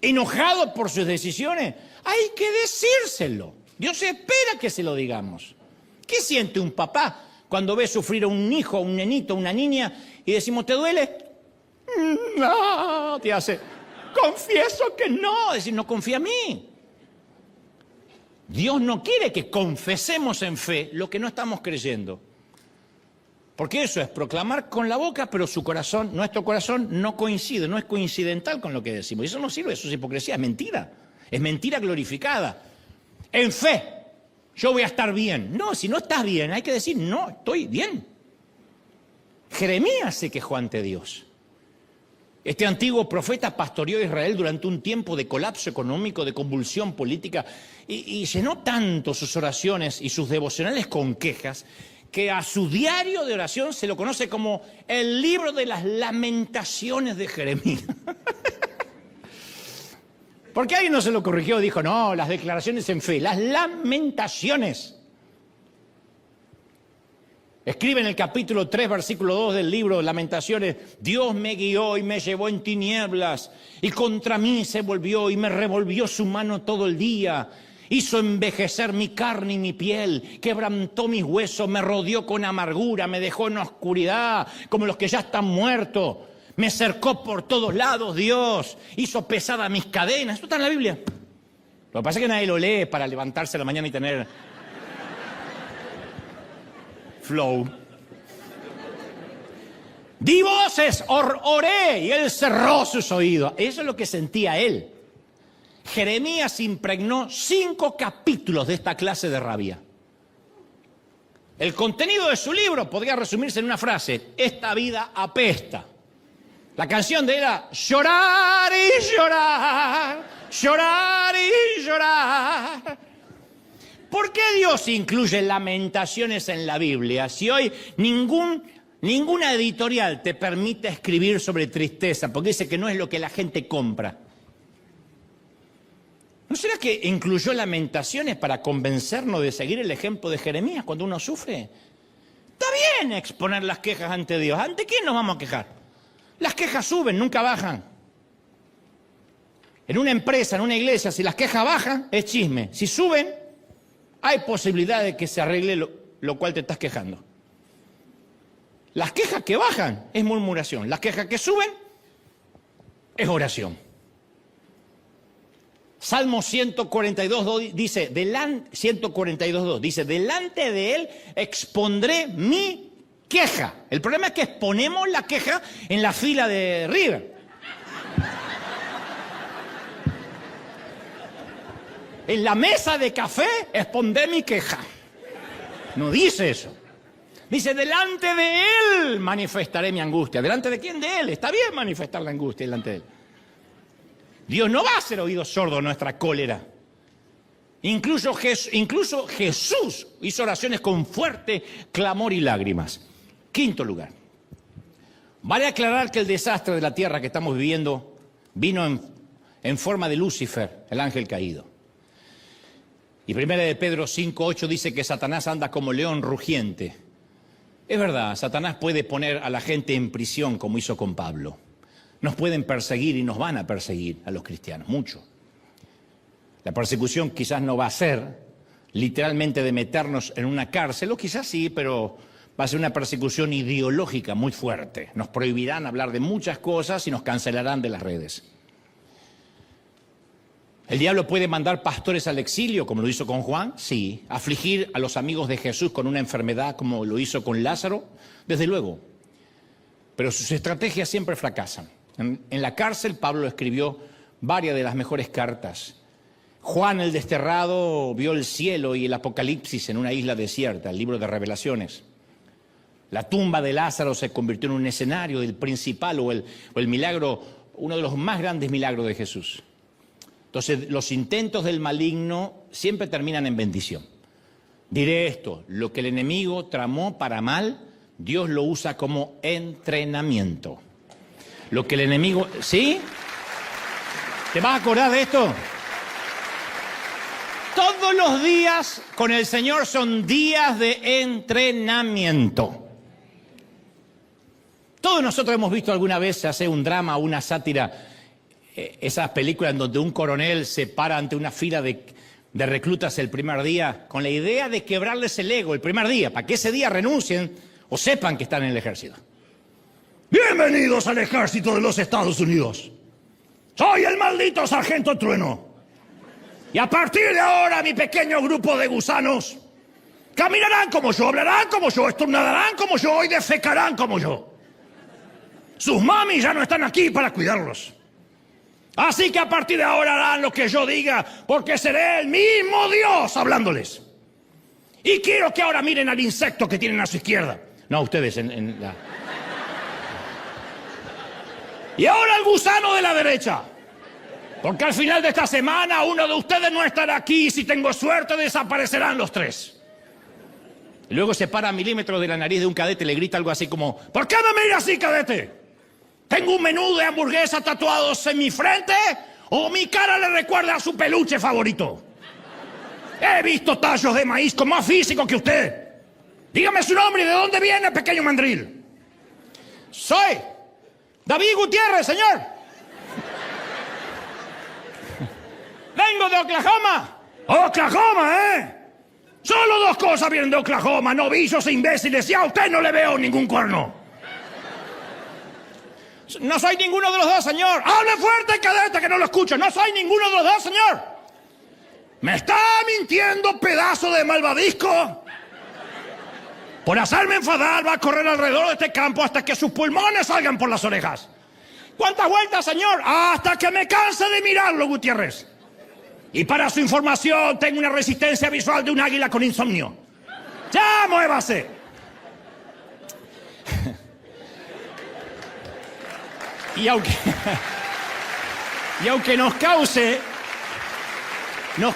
¿Enojados por sus decisiones? Hay que decírselo. Dios espera que se lo digamos. ¿Qué siente un papá cuando ve sufrir a un hijo, a un nenito, a una niña y decimos, ¿te duele? No, te hace, confieso que no. Es decir, no confía en mí. Dios no quiere que confesemos en fe lo que no estamos creyendo. Porque eso es proclamar con la boca, pero nuestro corazón no coincide, no es coincidental con lo que decimos. Y eso no sirve, eso es hipocresía, es mentira. Es mentira glorificada. En fe, yo voy a estar bien. No, si no estás bien, hay que decir, no, estoy bien. Jeremías se quejó ante Dios. Este antiguo profeta pastoreó a Israel durante un tiempo de colapso económico, de convulsión política, y llenó tanto sus oraciones y sus devocionales con quejas, que a su diario de oración se lo conoce como el libro de las lamentaciones de Jeremías. Porque alguien no se lo corrigió, dijo, no, las declaraciones en fe, las lamentaciones. Escribe en el capítulo 3, versículo 2 del libro Lamentaciones, Dios me guió y me llevó en tinieblas, y contra mí se volvió y me revolvió su mano todo el día. Hizo envejecer mi carne y mi piel, quebrantó mis huesos, me rodeó con amargura, me dejó en oscuridad, como los que ya están muertos. Me cercó por todos lados Dios, hizo pesadas mis cadenas. Esto está en la Biblia. Lo que pasa es que nadie lo lee para levantarse a la mañana y tener flow. Di voces, oré, y él cerró sus oídos. Eso es lo que sentía él. Jeremías impregnó 5 capítulos de esta clase de rabia. El contenido de su libro podría resumirse en una frase: esta vida apesta. La canción de él era llorar y llorar, llorar y llorar. ¿Por qué Dios incluye lamentaciones en la Biblia si hoy ninguna editorial te permite escribir sobre tristeza? Porque dice que no es lo que la gente compra. ¿No será que incluyó lamentaciones para convencernos de seguir el ejemplo de Jeremías cuando uno sufre? Está bien exponer las quejas ante Dios. ¿Ante quién nos vamos a quejar? Las quejas suben, nunca bajan. En una empresa, en una iglesia, si las quejas bajan, es chisme. Si suben, hay posibilidad de que se arregle lo cual te estás quejando. Las quejas que bajan es murmuración. Las quejas que suben es oración. Salmo 142.2 dice, 142.2 dice, delante de él expondré mi queja. El problema es que exponemos la queja en la fila de River. En la mesa de café expondré mi queja. No dice eso. Dice, delante de él manifestaré mi angustia. ¿Delante de quién? De él. Está bien manifestar la angustia delante de él. Dios no va a hacer oído sordo a nuestra cólera. Incluso Jesús hizo oraciones con fuerte clamor y lágrimas. Quinto lugar. Vale aclarar que el desastre de la tierra que estamos viviendo vino en forma de Lucifer, el ángel caído. Y 1 de Pedro 5:8 dice que Satanás anda como león rugiente. Es verdad, Satanás puede poner a la gente en prisión como hizo con Pablo. Nos pueden perseguir y nos van a perseguir a los cristianos, mucho. La persecución quizás no va a ser literalmente de meternos en una cárcel, o quizás sí, pero va a ser una persecución ideológica muy fuerte. Nos prohibirán hablar de muchas cosas y nos cancelarán de las redes. ¿El diablo puede mandar pastores al exilio, como lo hizo con Juan? Sí. ¿Afligir a los amigos de Jesús con una enfermedad, como lo hizo con Lázaro? Desde luego. Pero sus estrategias siempre fracasan. En la cárcel, Pablo escribió varias de las mejores cartas. Juan el Desterrado vio el cielo y el Apocalipsis en una isla desierta, el libro de Revelaciones. La tumba de Lázaro se convirtió en un escenario del principal o el milagro, uno de los más grandes milagros de Jesús. Entonces, los intentos del maligno siempre terminan en bendición. Diré esto, lo que el enemigo tramó para mal, Dios lo usa como entrenamiento. Lo que el enemigo... ¿Sí? ¿Te vas a acordar de esto? Todos los días con el Señor son días de entrenamiento. Todos nosotros hemos visto alguna vez hacer un drama o una sátira, esas películas en donde un coronel se para ante una fila de reclutas el primer día con la idea de quebrarles el ego el primer día, para que ese día renuncien o sepan que están en el ejército. Bienvenidos al ejército de los Estados Unidos. Soy el maldito sargento Trueno. Y a partir de ahora mi pequeño grupo de gusanos caminarán como yo, hablarán como yo, estornudarán como yo y defecarán como yo. Sus mamis ya no están aquí para cuidarlos. Así que a partir de ahora harán lo que yo diga, porque seré el mismo Dios hablándoles. Y quiero que ahora miren al insecto que tienen a su izquierda. No, ustedes en la... Y ahora el gusano de la derecha. Porque al final de esta semana uno de ustedes no estará aquí y si tengo suerte desaparecerán los tres. Y luego se para a milímetros de la nariz de un cadete y le grita algo así como: ¿por qué me mira así, cadete? ¿Tengo un menú de hamburguesa tatuados en mi frente o mi cara le recuerda a su peluche favorito? He visto tallos de maíz con más físico que usted. Dígame su nombre y de dónde viene, pequeño mandril. Soy David Gutiérrez, señor. Vengo de Oklahoma. Oklahoma, ¿eh? Solo dos cosas vienen de Oklahoma, novillos e imbéciles, y a usted no le veo ningún cuerno. No soy ninguno de los dos, señor. ¡Hable fuerte, cadete, que no lo escucho! ¡No soy ninguno de los dos, señor! ¿Me está mintiendo, pedazo de malvavisco? Por hacerme enfadar va a correr alrededor de este campo hasta que sus pulmones salgan por las orejas. ¿Cuántas vueltas, señor? Hasta que me canse de mirarlo, Gutiérrez. Y para su información, tengo una resistencia visual de un águila con insomnio. ¡Ya, muévase! Y aunque nos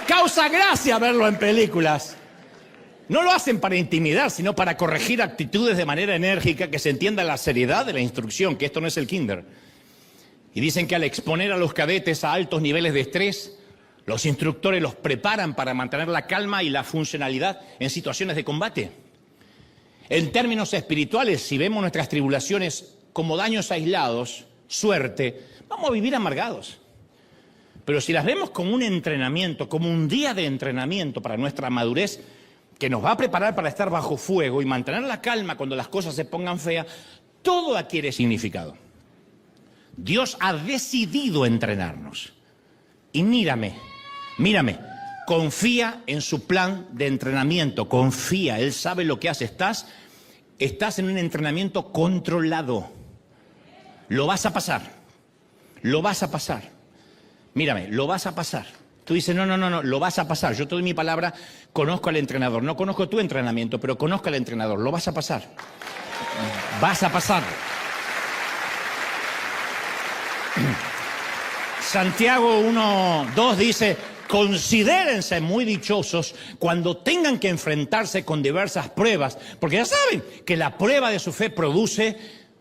causa gracia verlo en películas, no lo hacen para intimidar, sino para corregir actitudes de manera enérgica, que se entienda la seriedad de la instrucción, que esto no es el kinder. Y dicen que al exponer a los cadetes a altos niveles de estrés, los instructores los preparan para mantener la calma y la funcionalidad en situaciones de combate. En términos espirituales, si vemos nuestras tribulaciones como daños aislados, suerte, vamos a vivir amargados. Pero si las vemos como un entrenamiento, como un día de entrenamiento para nuestra madurez, que nos va a preparar para estar bajo fuego y mantener la calma cuando las cosas se pongan feas, todo adquiere significado. Dios ha decidido entrenarnos. Y mírame, confía en su plan de entrenamiento, confía, Él sabe lo que hace. Estás en un entrenamiento controlado. Lo vas a pasar. Mírame, lo vas a pasar. Tú dices, no, lo vas a pasar. Yo te doy mi palabra, conozco al entrenador. No conozco tu entrenamiento, pero conozco al entrenador. Lo vas a pasar. Vas a pasar. Santiago 1:2 dice: considérense muy dichosos cuando tengan que enfrentarse con diversas pruebas, porque ya saben que la prueba de su fe produce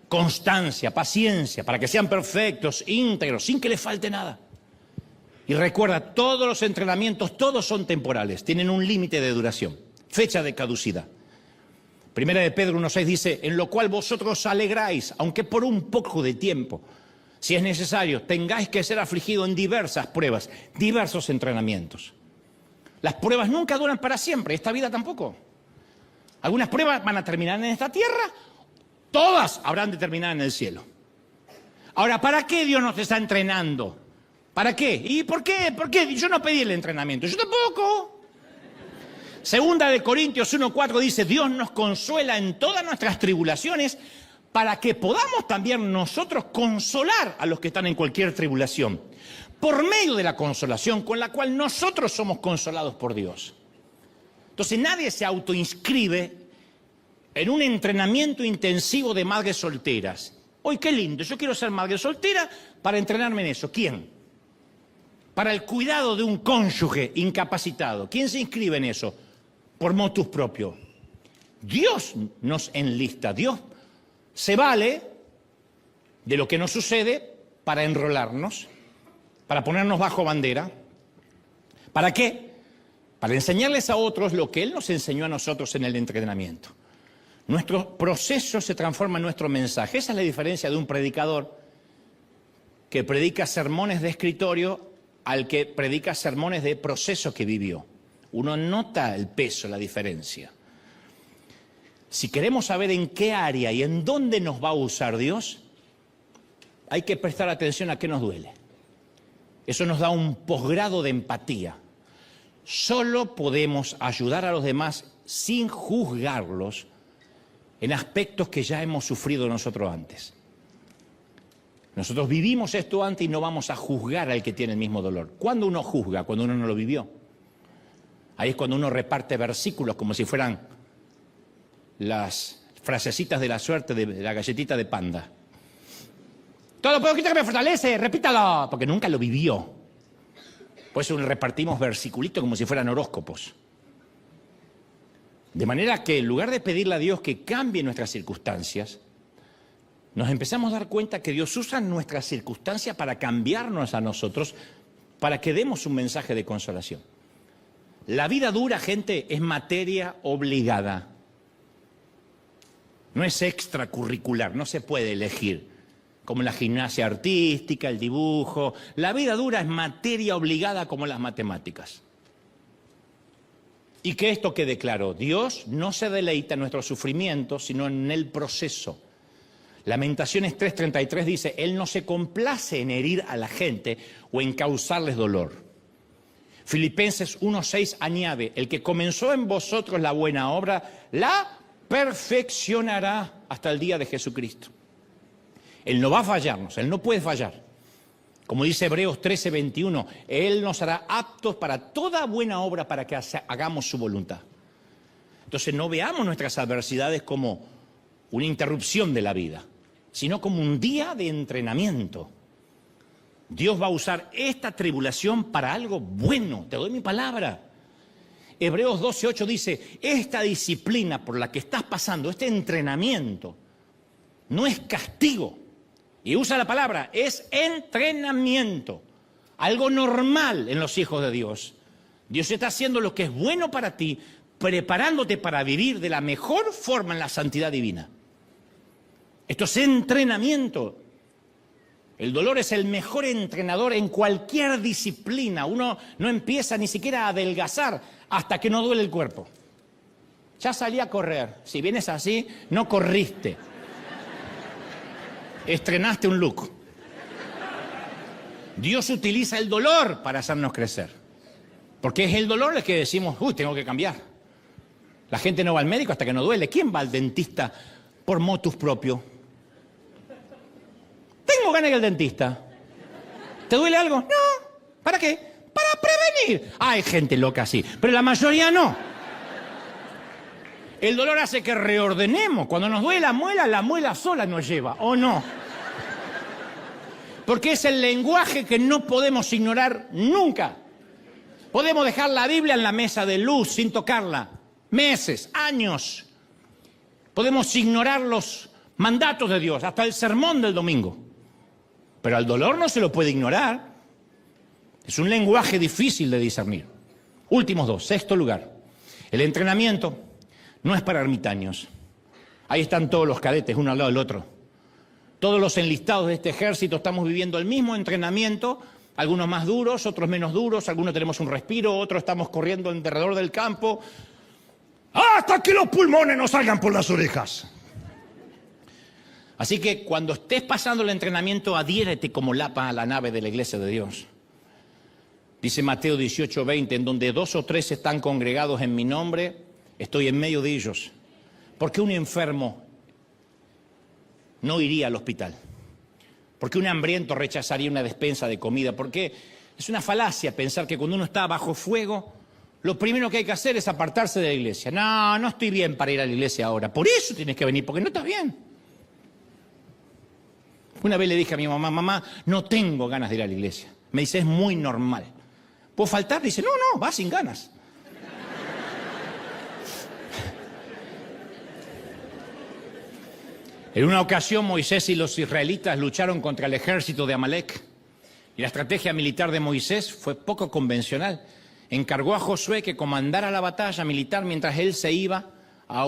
constancia, paciencia, para que sean perfectos, íntegros, sin que les falte nada. Y recuerda, todos los entrenamientos, todos son temporales, tienen un límite de duración, fecha de caducidad. Primera de Pedro 1:6 dice: en lo cual vosotros alegráis, aunque por un poco de tiempo, si es necesario, tengáis que ser afligidos en diversas pruebas, diversos entrenamientos. Las pruebas nunca duran para siempre, esta vida tampoco. Algunas pruebas van a terminar en esta tierra, todas habrán de terminar en el cielo. Ahora, ¿para qué Dios nos está entrenando? ¿Para qué? ¿Y por qué? ¿Por qué? Yo no pedí el entrenamiento, yo tampoco. Segunda de Corintios 1:4 dice: Dios nos consuela en todas nuestras tribulaciones, para que podamos también nosotros consolar a los que están en cualquier tribulación, por medio de la consolación con la cual nosotros somos consolados por Dios. Entonces nadie se autoinscribe en un entrenamiento intensivo de madres solteras. ¡Uy, qué lindo! Yo quiero ser madre soltera para entrenarme en eso. ¿Quién? Para el cuidado de un cónyuge incapacitado. ¿Quién se inscribe en eso? Por motus propio. Dios nos enlista, Dios se vale de lo que nos sucede para enrolarnos, para ponernos bajo bandera. ¿Para qué? Para enseñarles a otros lo que Él nos enseñó a nosotros en el entrenamiento. Nuestro proceso se transforma en nuestro mensaje. Esa es la diferencia de un predicador que predica sermones de escritorio al que predica sermones de proceso que vivió. Uno nota el peso, la diferencia. Si queremos saber en qué área y en dónde nos va a usar Dios, hay que prestar atención a qué nos duele. Eso nos da un posgrado de empatía. Solo podemos ayudar a los demás sin juzgarlos en aspectos que ya hemos sufrido nosotros antes. Nosotros vivimos esto antes y no vamos a juzgar al que tiene el mismo dolor. ¿Cuándo uno juzga? Cuando uno no lo vivió. Ahí es cuando uno reparte versículos como si fueran las frasecitas de la suerte de la galletita de Panda. Todo lo poquito que me fortalece, repítalo, porque nunca lo vivió. Por eso repartimos versiculitos como si fueran horóscopos. De manera que en lugar de pedirle a Dios que cambie nuestras circunstancias, nos empezamos a dar cuenta que Dios usa nuestras circunstancias para cambiarnos a nosotros, para que demos un mensaje de consolación. La vida dura, gente, es materia obligada. No es extracurricular, no se puede elegir. Como la gimnasia artística, el dibujo. La vida dura es materia obligada como las matemáticas. Y que esto quede claro, Dios no se deleita en nuestro sufrimiento, sino en el proceso. Lamentaciones 3:33 dice, Él no se complace en herir a la gente o en causarles dolor. Filipenses 1:6 añade, el que comenzó en vosotros la buena obra, la perfeccionará hasta el día de Jesucristo. Él no va a fallarnos, Él no puede fallar. Como dice Hebreos 13:21, Él nos hará aptos para toda buena obra para que hagamos su voluntad. Entonces no veamos nuestras adversidades como una interrupción de la vida, sino como un día de entrenamiento. Dios va a usar esta tribulación para algo bueno, te doy mi palabra. Hebreos 12:8 dice, esta disciplina por la que estás pasando, este entrenamiento, no es castigo. Y usa la palabra, es entrenamiento. Algo normal en los hijos de Dios. Dios está haciendo lo que es bueno para ti, preparándote para vivir de la mejor forma en la santidad divina. Esto es entrenamiento. El dolor es el mejor entrenador en cualquier disciplina. Uno no empieza ni siquiera a adelgazar hasta que no duele el cuerpo. Ya salí a correr. Si vienes así, no corriste. Estrenaste un look. Dios utiliza el dolor para hacernos crecer. Porque es el dolor el que decimos, tengo que cambiar. La gente no va al médico hasta que no duele. ¿Quién va al dentista por motus propio? Tengo ganas de ir al dentista. ¿Te duele algo? No. ¿Para qué? Para prevenir. Hay gente loca así, pero la mayoría no. El dolor hace que reordenemos. Cuando nos duele la muela sola nos lleva, ¿o no? Porque es el lenguaje que no podemos ignorar nunca. Podemos dejar la Biblia en la mesa de luz sin tocarla. Meses, años. Podemos ignorar los mandatos de Dios, hasta el sermón del domingo. Pero al dolor no se lo puede ignorar. Es un lenguaje difícil de discernir. Últimos dos. Sexto lugar. El entrenamiento no es para ermitaños. Ahí están todos los cadetes, uno al lado del otro. Todos los enlistados de este ejército estamos viviendo el mismo entrenamiento, algunos más duros, otros menos duros, algunos tenemos un respiro, otros estamos corriendo alrededor del campo, hasta que los pulmones nos salgan por las orejas. Así que cuando estés pasando el entrenamiento, adhiérete como lapa a la nave de la iglesia de Dios. Dice Mateo 18:20, en donde 2 o 3 están congregados en mi nombre, estoy en medio de ellos. ¿Por qué un enfermo no iría al hospital? ¿Por qué un hambriento rechazaría una despensa de comida? Porque es una falacia pensar que cuando uno está bajo fuego, lo primero que hay que hacer es apartarse de la iglesia. No, no estoy bien para ir a la iglesia ahora. Por eso tienes que venir, porque no estás bien. Una vez le dije a mi mamá, mamá, no tengo ganas de ir a la iglesia. Me dice, es muy normal. ¿Puedo faltar? Dice, no, va sin ganas. En una ocasión Moisés y los israelitas lucharon contra el ejército de Amalek y la estrategia militar de Moisés fue poco convencional. Encargó a Josué que comandara la batalla militar mientras él se iba a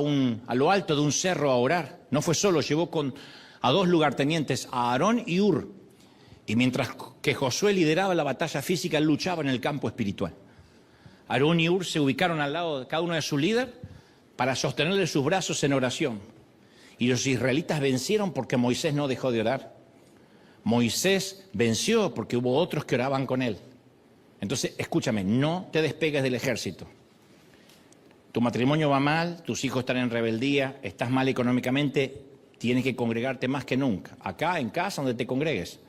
lo alto de un cerro a orar. No fue solo, llevó a 2 lugartenientes, a Aarón y Hur. Y mientras que Josué lideraba la batalla física, él luchaba en el campo espiritual. Aarón y Hur se ubicaron al lado de cada uno de su líder para sostenerle sus brazos en oración. Y los israelitas vencieron porque Moisés no dejó de orar. Moisés venció porque hubo otros que oraban con él. Entonces, escúchame, no te despegues del ejército. Tu matrimonio va mal, tus hijos están en rebeldía, estás mal económicamente, tienes que congregarte más que nunca. Acá, en casa, donde te congregues.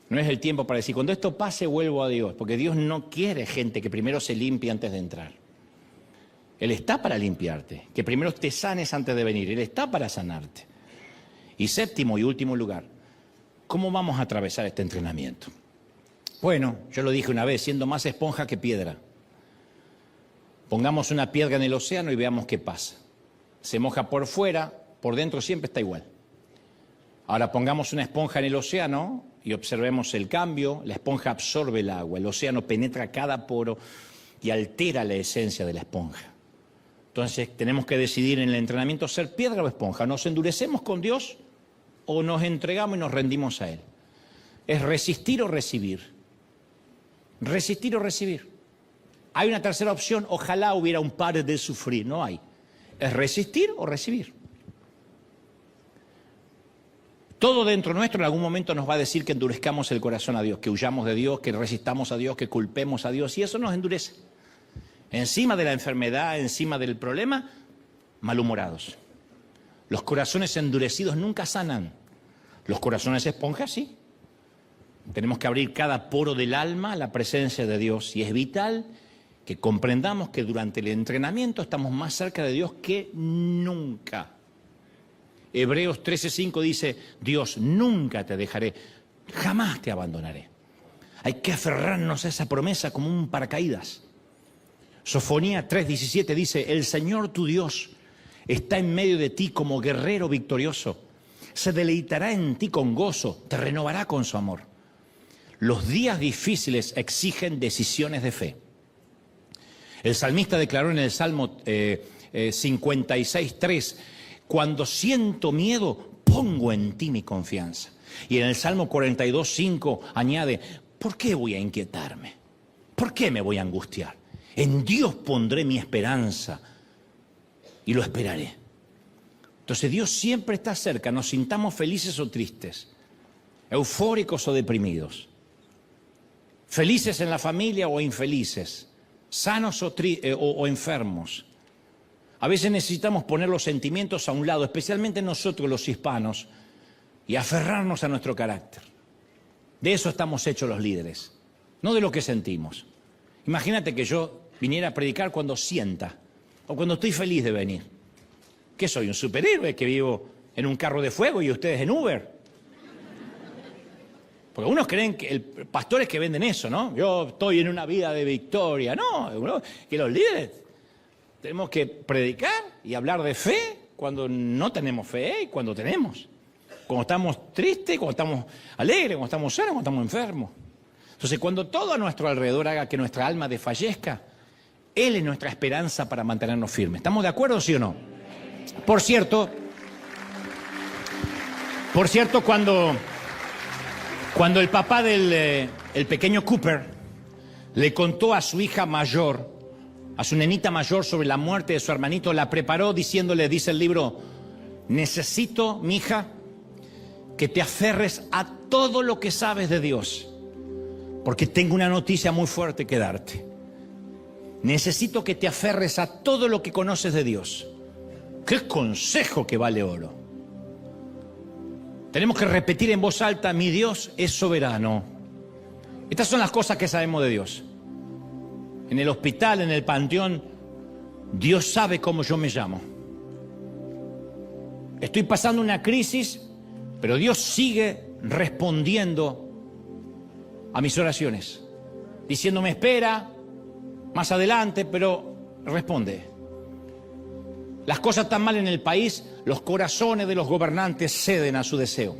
No es el tiempo para decir, cuando esto pase vuelvo a Dios, porque Dios no quiere gente que primero se limpie antes de entrar. Él está para limpiarte, que primero te sanes antes de venir, Él está para sanarte. Y séptimo y último lugar, ¿cómo vamos a atravesar este entrenamiento? Bueno, yo lo dije una vez, siendo más esponja que piedra. Pongamos una piedra en el océano y veamos qué pasa. Se moja por fuera, por dentro siempre está igual. Ahora pongamos una esponja en el océano y observemos el cambio. La esponja absorbe el agua, el océano penetra cada poro y altera la esencia de la esponja. Entonces tenemos que decidir en el entrenamiento ser piedra o esponja. ¿Nos endurecemos con Dios o nos entregamos y nos rendimos a Él? Es resistir o recibir. Resistir o recibir. Hay una tercera opción, ojalá hubiera un par de sufrir, no hay. Es resistir o recibir. Todo dentro nuestro en algún momento nos va a decir que endurezcamos el corazón a Dios, que huyamos de Dios, que resistamos a Dios, que culpemos a Dios, y eso nos endurece. Encima de la enfermedad, encima del problema, malhumorados. Los corazones endurecidos nunca sanan. Los corazones esponjas sí. Tenemos que abrir cada poro del alma a la presencia de Dios, y es vital que comprendamos que durante el entrenamiento estamos más cerca de Dios que nunca. Hebreos 13:5 dice, Dios, nunca te dejaré, jamás te abandonaré. Hay que aferrarnos a esa promesa como un paracaídas. Sofonía 3:17 dice, el Señor tu Dios está en medio de ti como guerrero victorioso. Se deleitará en ti con gozo, te renovará con su amor. Los días difíciles exigen decisiones de fe. El salmista declaró en el Salmo 56:3, cuando siento miedo, pongo en ti mi confianza. Y en el Salmo 42:5 añade, ¿por qué voy a inquietarme? ¿Por qué me voy a angustiar? En Dios pondré mi esperanza y lo esperaré. Entonces Dios siempre está cerca, nos sintamos felices o tristes, eufóricos o deprimidos, felices en la familia o infelices, sanos o enfermos. A veces necesitamos poner los sentimientos a un lado, especialmente nosotros los hispanos, y aferrarnos a nuestro carácter. De eso estamos hechos los líderes, no de lo que sentimos. Imagínate que yo viniera a predicar cuando sienta, o cuando estoy feliz de venir. ¿Qué soy, un superhéroe que vivo en un carro de fuego y ustedes en Uber? Porque algunos creen que pastores que venden eso, ¿no? Yo estoy en una vida de victoria. No, que los líderes tenemos que predicar y hablar de fe cuando no tenemos fe y cuando tenemos. Cuando estamos tristes, cuando estamos alegres, cuando estamos sanos, cuando estamos enfermos. Entonces, cuando todo a nuestro alrededor haga que nuestra alma desfallezca, Él es nuestra esperanza para mantenernos firmes. ¿Estamos de acuerdo, sí o no? Por cierto, cuando el papá del pequeño Cooper le contó a su hija mayor, a su nenita mayor sobre la muerte de su hermanito, la preparó diciéndole, dice el libro, necesito, mija, que te aferres a todo lo que sabes de Dios, porque tengo una noticia muy fuerte que darte. Necesito que te aferres a todo lo que conoces de Dios. ¡Qué consejo que vale oro! Tenemos que repetir en voz alta, mi Dios es soberano. Estas son las cosas que sabemos de Dios. En el hospital, en el panteón, Dios sabe cómo yo me llamo. Estoy pasando una crisis, pero Dios sigue respondiendo a mis oraciones, diciéndome espera, más adelante, pero responde. Las cosas están mal en el país, los corazones de los gobernantes ceden a su deseo.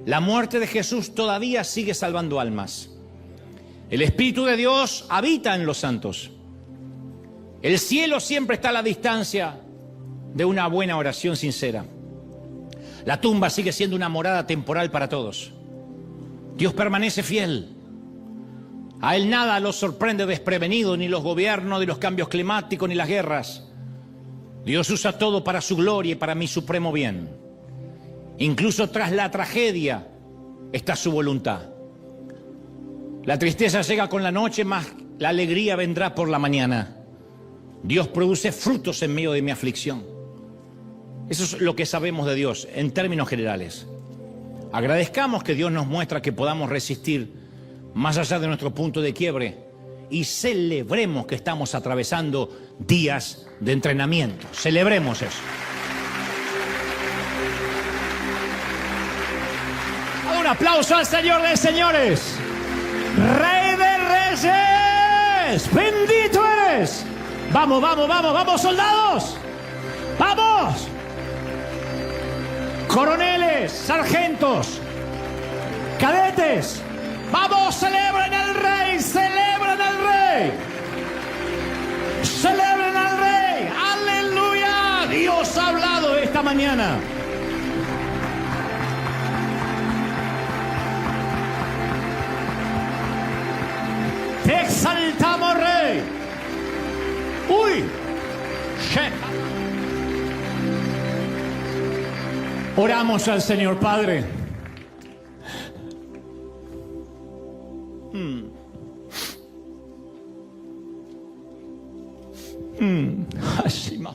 La muerte de Jesús todavía sigue salvando almas. El Espíritu de Dios habita en los santos. El cielo siempre está a la distancia de una buena oración sincera. La tumba sigue siendo una morada temporal para todos. Dios permanece fiel. A Él nada lo sorprende desprevenido, ni los gobiernos, ni los cambios climáticos, ni las guerras. Dios usa todo para su gloria y para mi supremo bien. Incluso tras la tragedia está su voluntad. La tristeza llega con la noche, mas la alegría vendrá por la mañana. Dios produce frutos en medio de mi aflicción. Eso es lo que sabemos de Dios en términos generales. Agradezcamos que Dios nos muestra que podamos resistir más allá de nuestro punto de quiebre y celebremos que estamos atravesando días de entrenamiento. Celebremos eso. Un aplauso al Señor de señores, Rey de Reyes, bendito eres. Vamos, vamos, vamos, vamos, soldados, vamos. Coroneles, sargentos, cadetes, vamos, celebren al Rey, celebren al Rey, celebren al Rey, aleluya. Dios ha hablado esta mañana. Te exaltamos, Rey. Uy, oramos al Señor Padre. Hashima.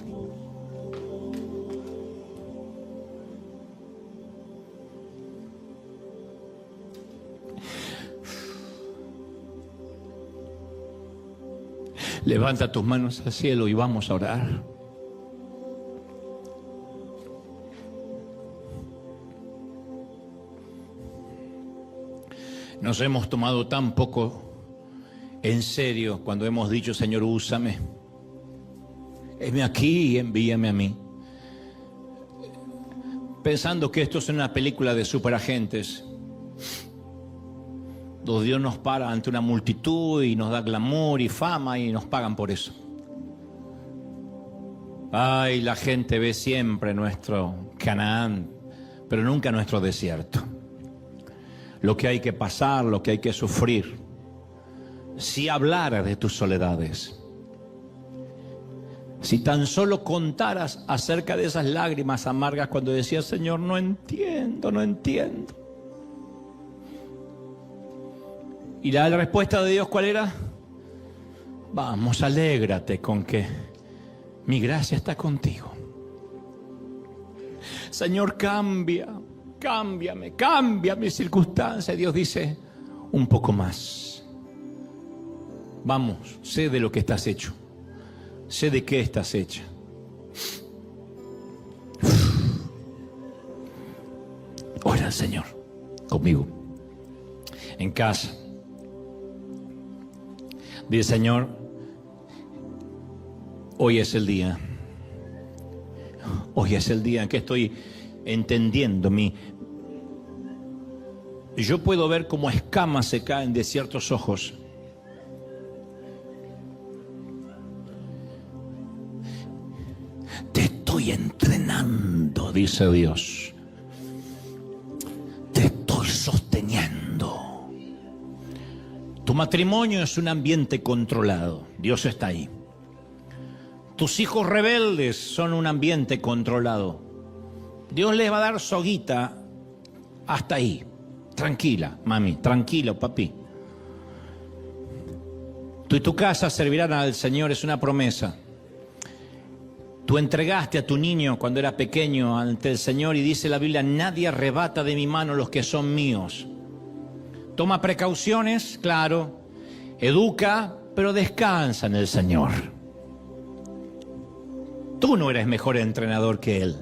Levanta tus manos al cielo y vamos a orar. Nos hemos tomado tan poco en serio cuando hemos dicho, Señor, úsame. Heme aquí y envíame a mí. Pensando que esto es una película de superagentes, donde Dios nos para ante una multitud y nos da glamour y fama y nos pagan por eso. Ay, la gente ve siempre nuestro Canaán, pero nunca nuestro desierto. Lo que hay que pasar, lo que hay que sufrir. Si hablara de tus soledades, si tan solo contaras acerca de esas lágrimas amargas cuando decías, Señor, no entiendo, no entiendo. ¿Y la respuesta de Dios cuál era? Vamos, alégrate con que mi gracia está contigo. Señor, cámbiame, cambia mi circunstancia. Dios dice, un poco más. Vamos, sé de lo que estás hecho. Sé de qué estás hecha. Ora al Señor conmigo. En casa. Dile, Señor, hoy es el día. Hoy es el día en que estoy entendiendo yo puedo ver cómo escamas se caen de ciertos ojos. Te estoy entrenando, dice Dios. Te estoy sosteniendo. Tu matrimonio es un ambiente controlado. Dios está ahí. Tus hijos rebeldes son un ambiente controlado. Dios les va a dar soguita hasta ahí. Tranquila, mami, tranquilo, papi. Tú y tu casa servirán al Señor, es una promesa. Tú entregaste a tu niño cuando era pequeño ante el Señor y dice la Biblia, nadie arrebata de mi mano los que son míos. Toma precauciones, claro. Educa, pero descansa en el Señor. Tú no eres mejor entrenador que Él.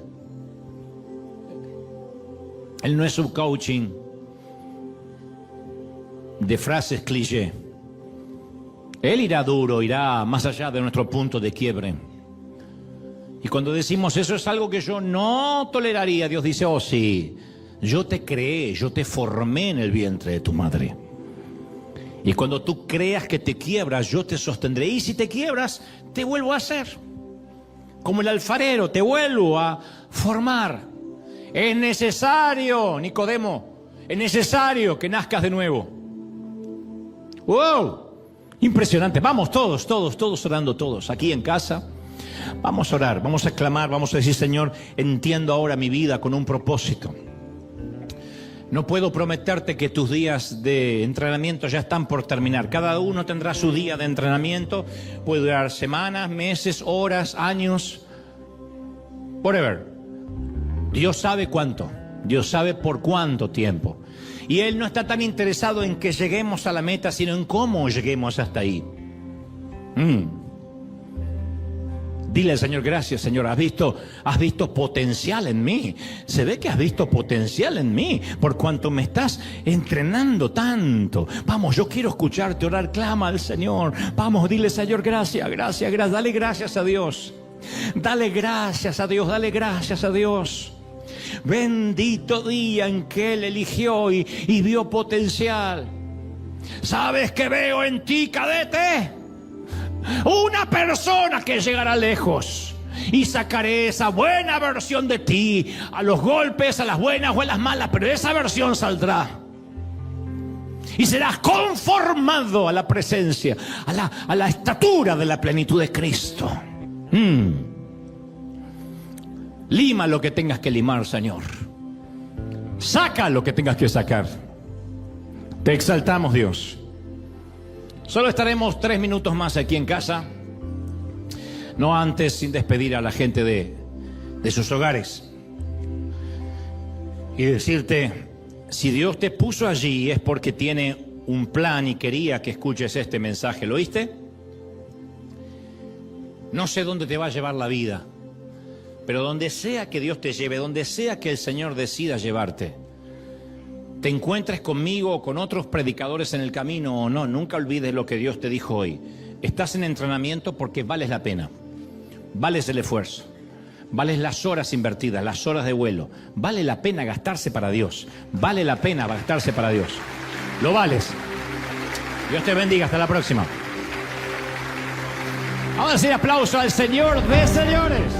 Él no es un coaching de frases cliché. Él irá duro, irá más allá de nuestro punto de quiebre. Y cuando decimos eso es algo que yo no toleraría, Dios dice, oh sí, yo te creé, yo te formé en el vientre de tu madre. Y cuando tú creas que te quiebras, yo te sostendré. Y si te quiebras, te vuelvo a hacer. Como el alfarero, te vuelvo a formar. Es necesario, Nicodemo, es necesario que nazcas de nuevo. ¡Wow! Impresionante. Vamos todos orando todos, aquí en casa. Vamos a orar, vamos a exclamar, vamos a decir, Señor, entiendo ahora mi vida con un propósito. No puedo prometerte que tus días de entrenamiento ya están por terminar. Cada uno tendrá su día de entrenamiento. Puede durar semanas, meses, horas, años. Whatever. Dios sabe cuánto. Dios sabe por cuánto tiempo. Y Él no está tan interesado en que lleguemos a la meta, sino en cómo lleguemos hasta ahí. Dile al Señor, gracias Señor, has visto potencial en mí. Se ve que has visto potencial en mí, por cuanto me estás entrenando tanto. Vamos, yo quiero escucharte orar, clama al Señor. Vamos, dile Señor, gracias, gracias, gracias. Dale gracias a Dios. Dale gracias a Dios, dale gracias a Dios. Bendito día en que Él eligió y vio potencial. ¿Sabes qué veo en ti, cadete? Una persona que llegará lejos, y sacaré esa buena versión de ti, a los golpes, a las buenas o a las malas, pero esa versión saldrá. Y serás conformado a la presencia, a la estatura de la plenitud de Cristo. Lima lo que tengas que limar, Señor. Saca lo que tengas que sacar. Te exaltamos, Dios. Solo estaremos 3 minutos más aquí en casa. No antes, sin despedir a la gente de sus hogares. Y decirte, si Dios te puso allí es porque tiene un plan y quería que escuches este mensaje. ¿Lo oíste? No sé dónde te va a llevar la vida, pero donde sea que Dios te lleve, donde sea que el Señor decida llevarte, te encuentres conmigo o con otros predicadores en el camino o no, nunca olvides lo que Dios te dijo hoy. Estás en entrenamiento porque vales la pena. Vales el esfuerzo. Vales las horas invertidas, las horas de vuelo. Vale la pena gastarse para Dios. Vale la pena gastarse para Dios. Lo vales. Dios te bendiga. Hasta la próxima. Vamos a decir aplauso al Señor de señores.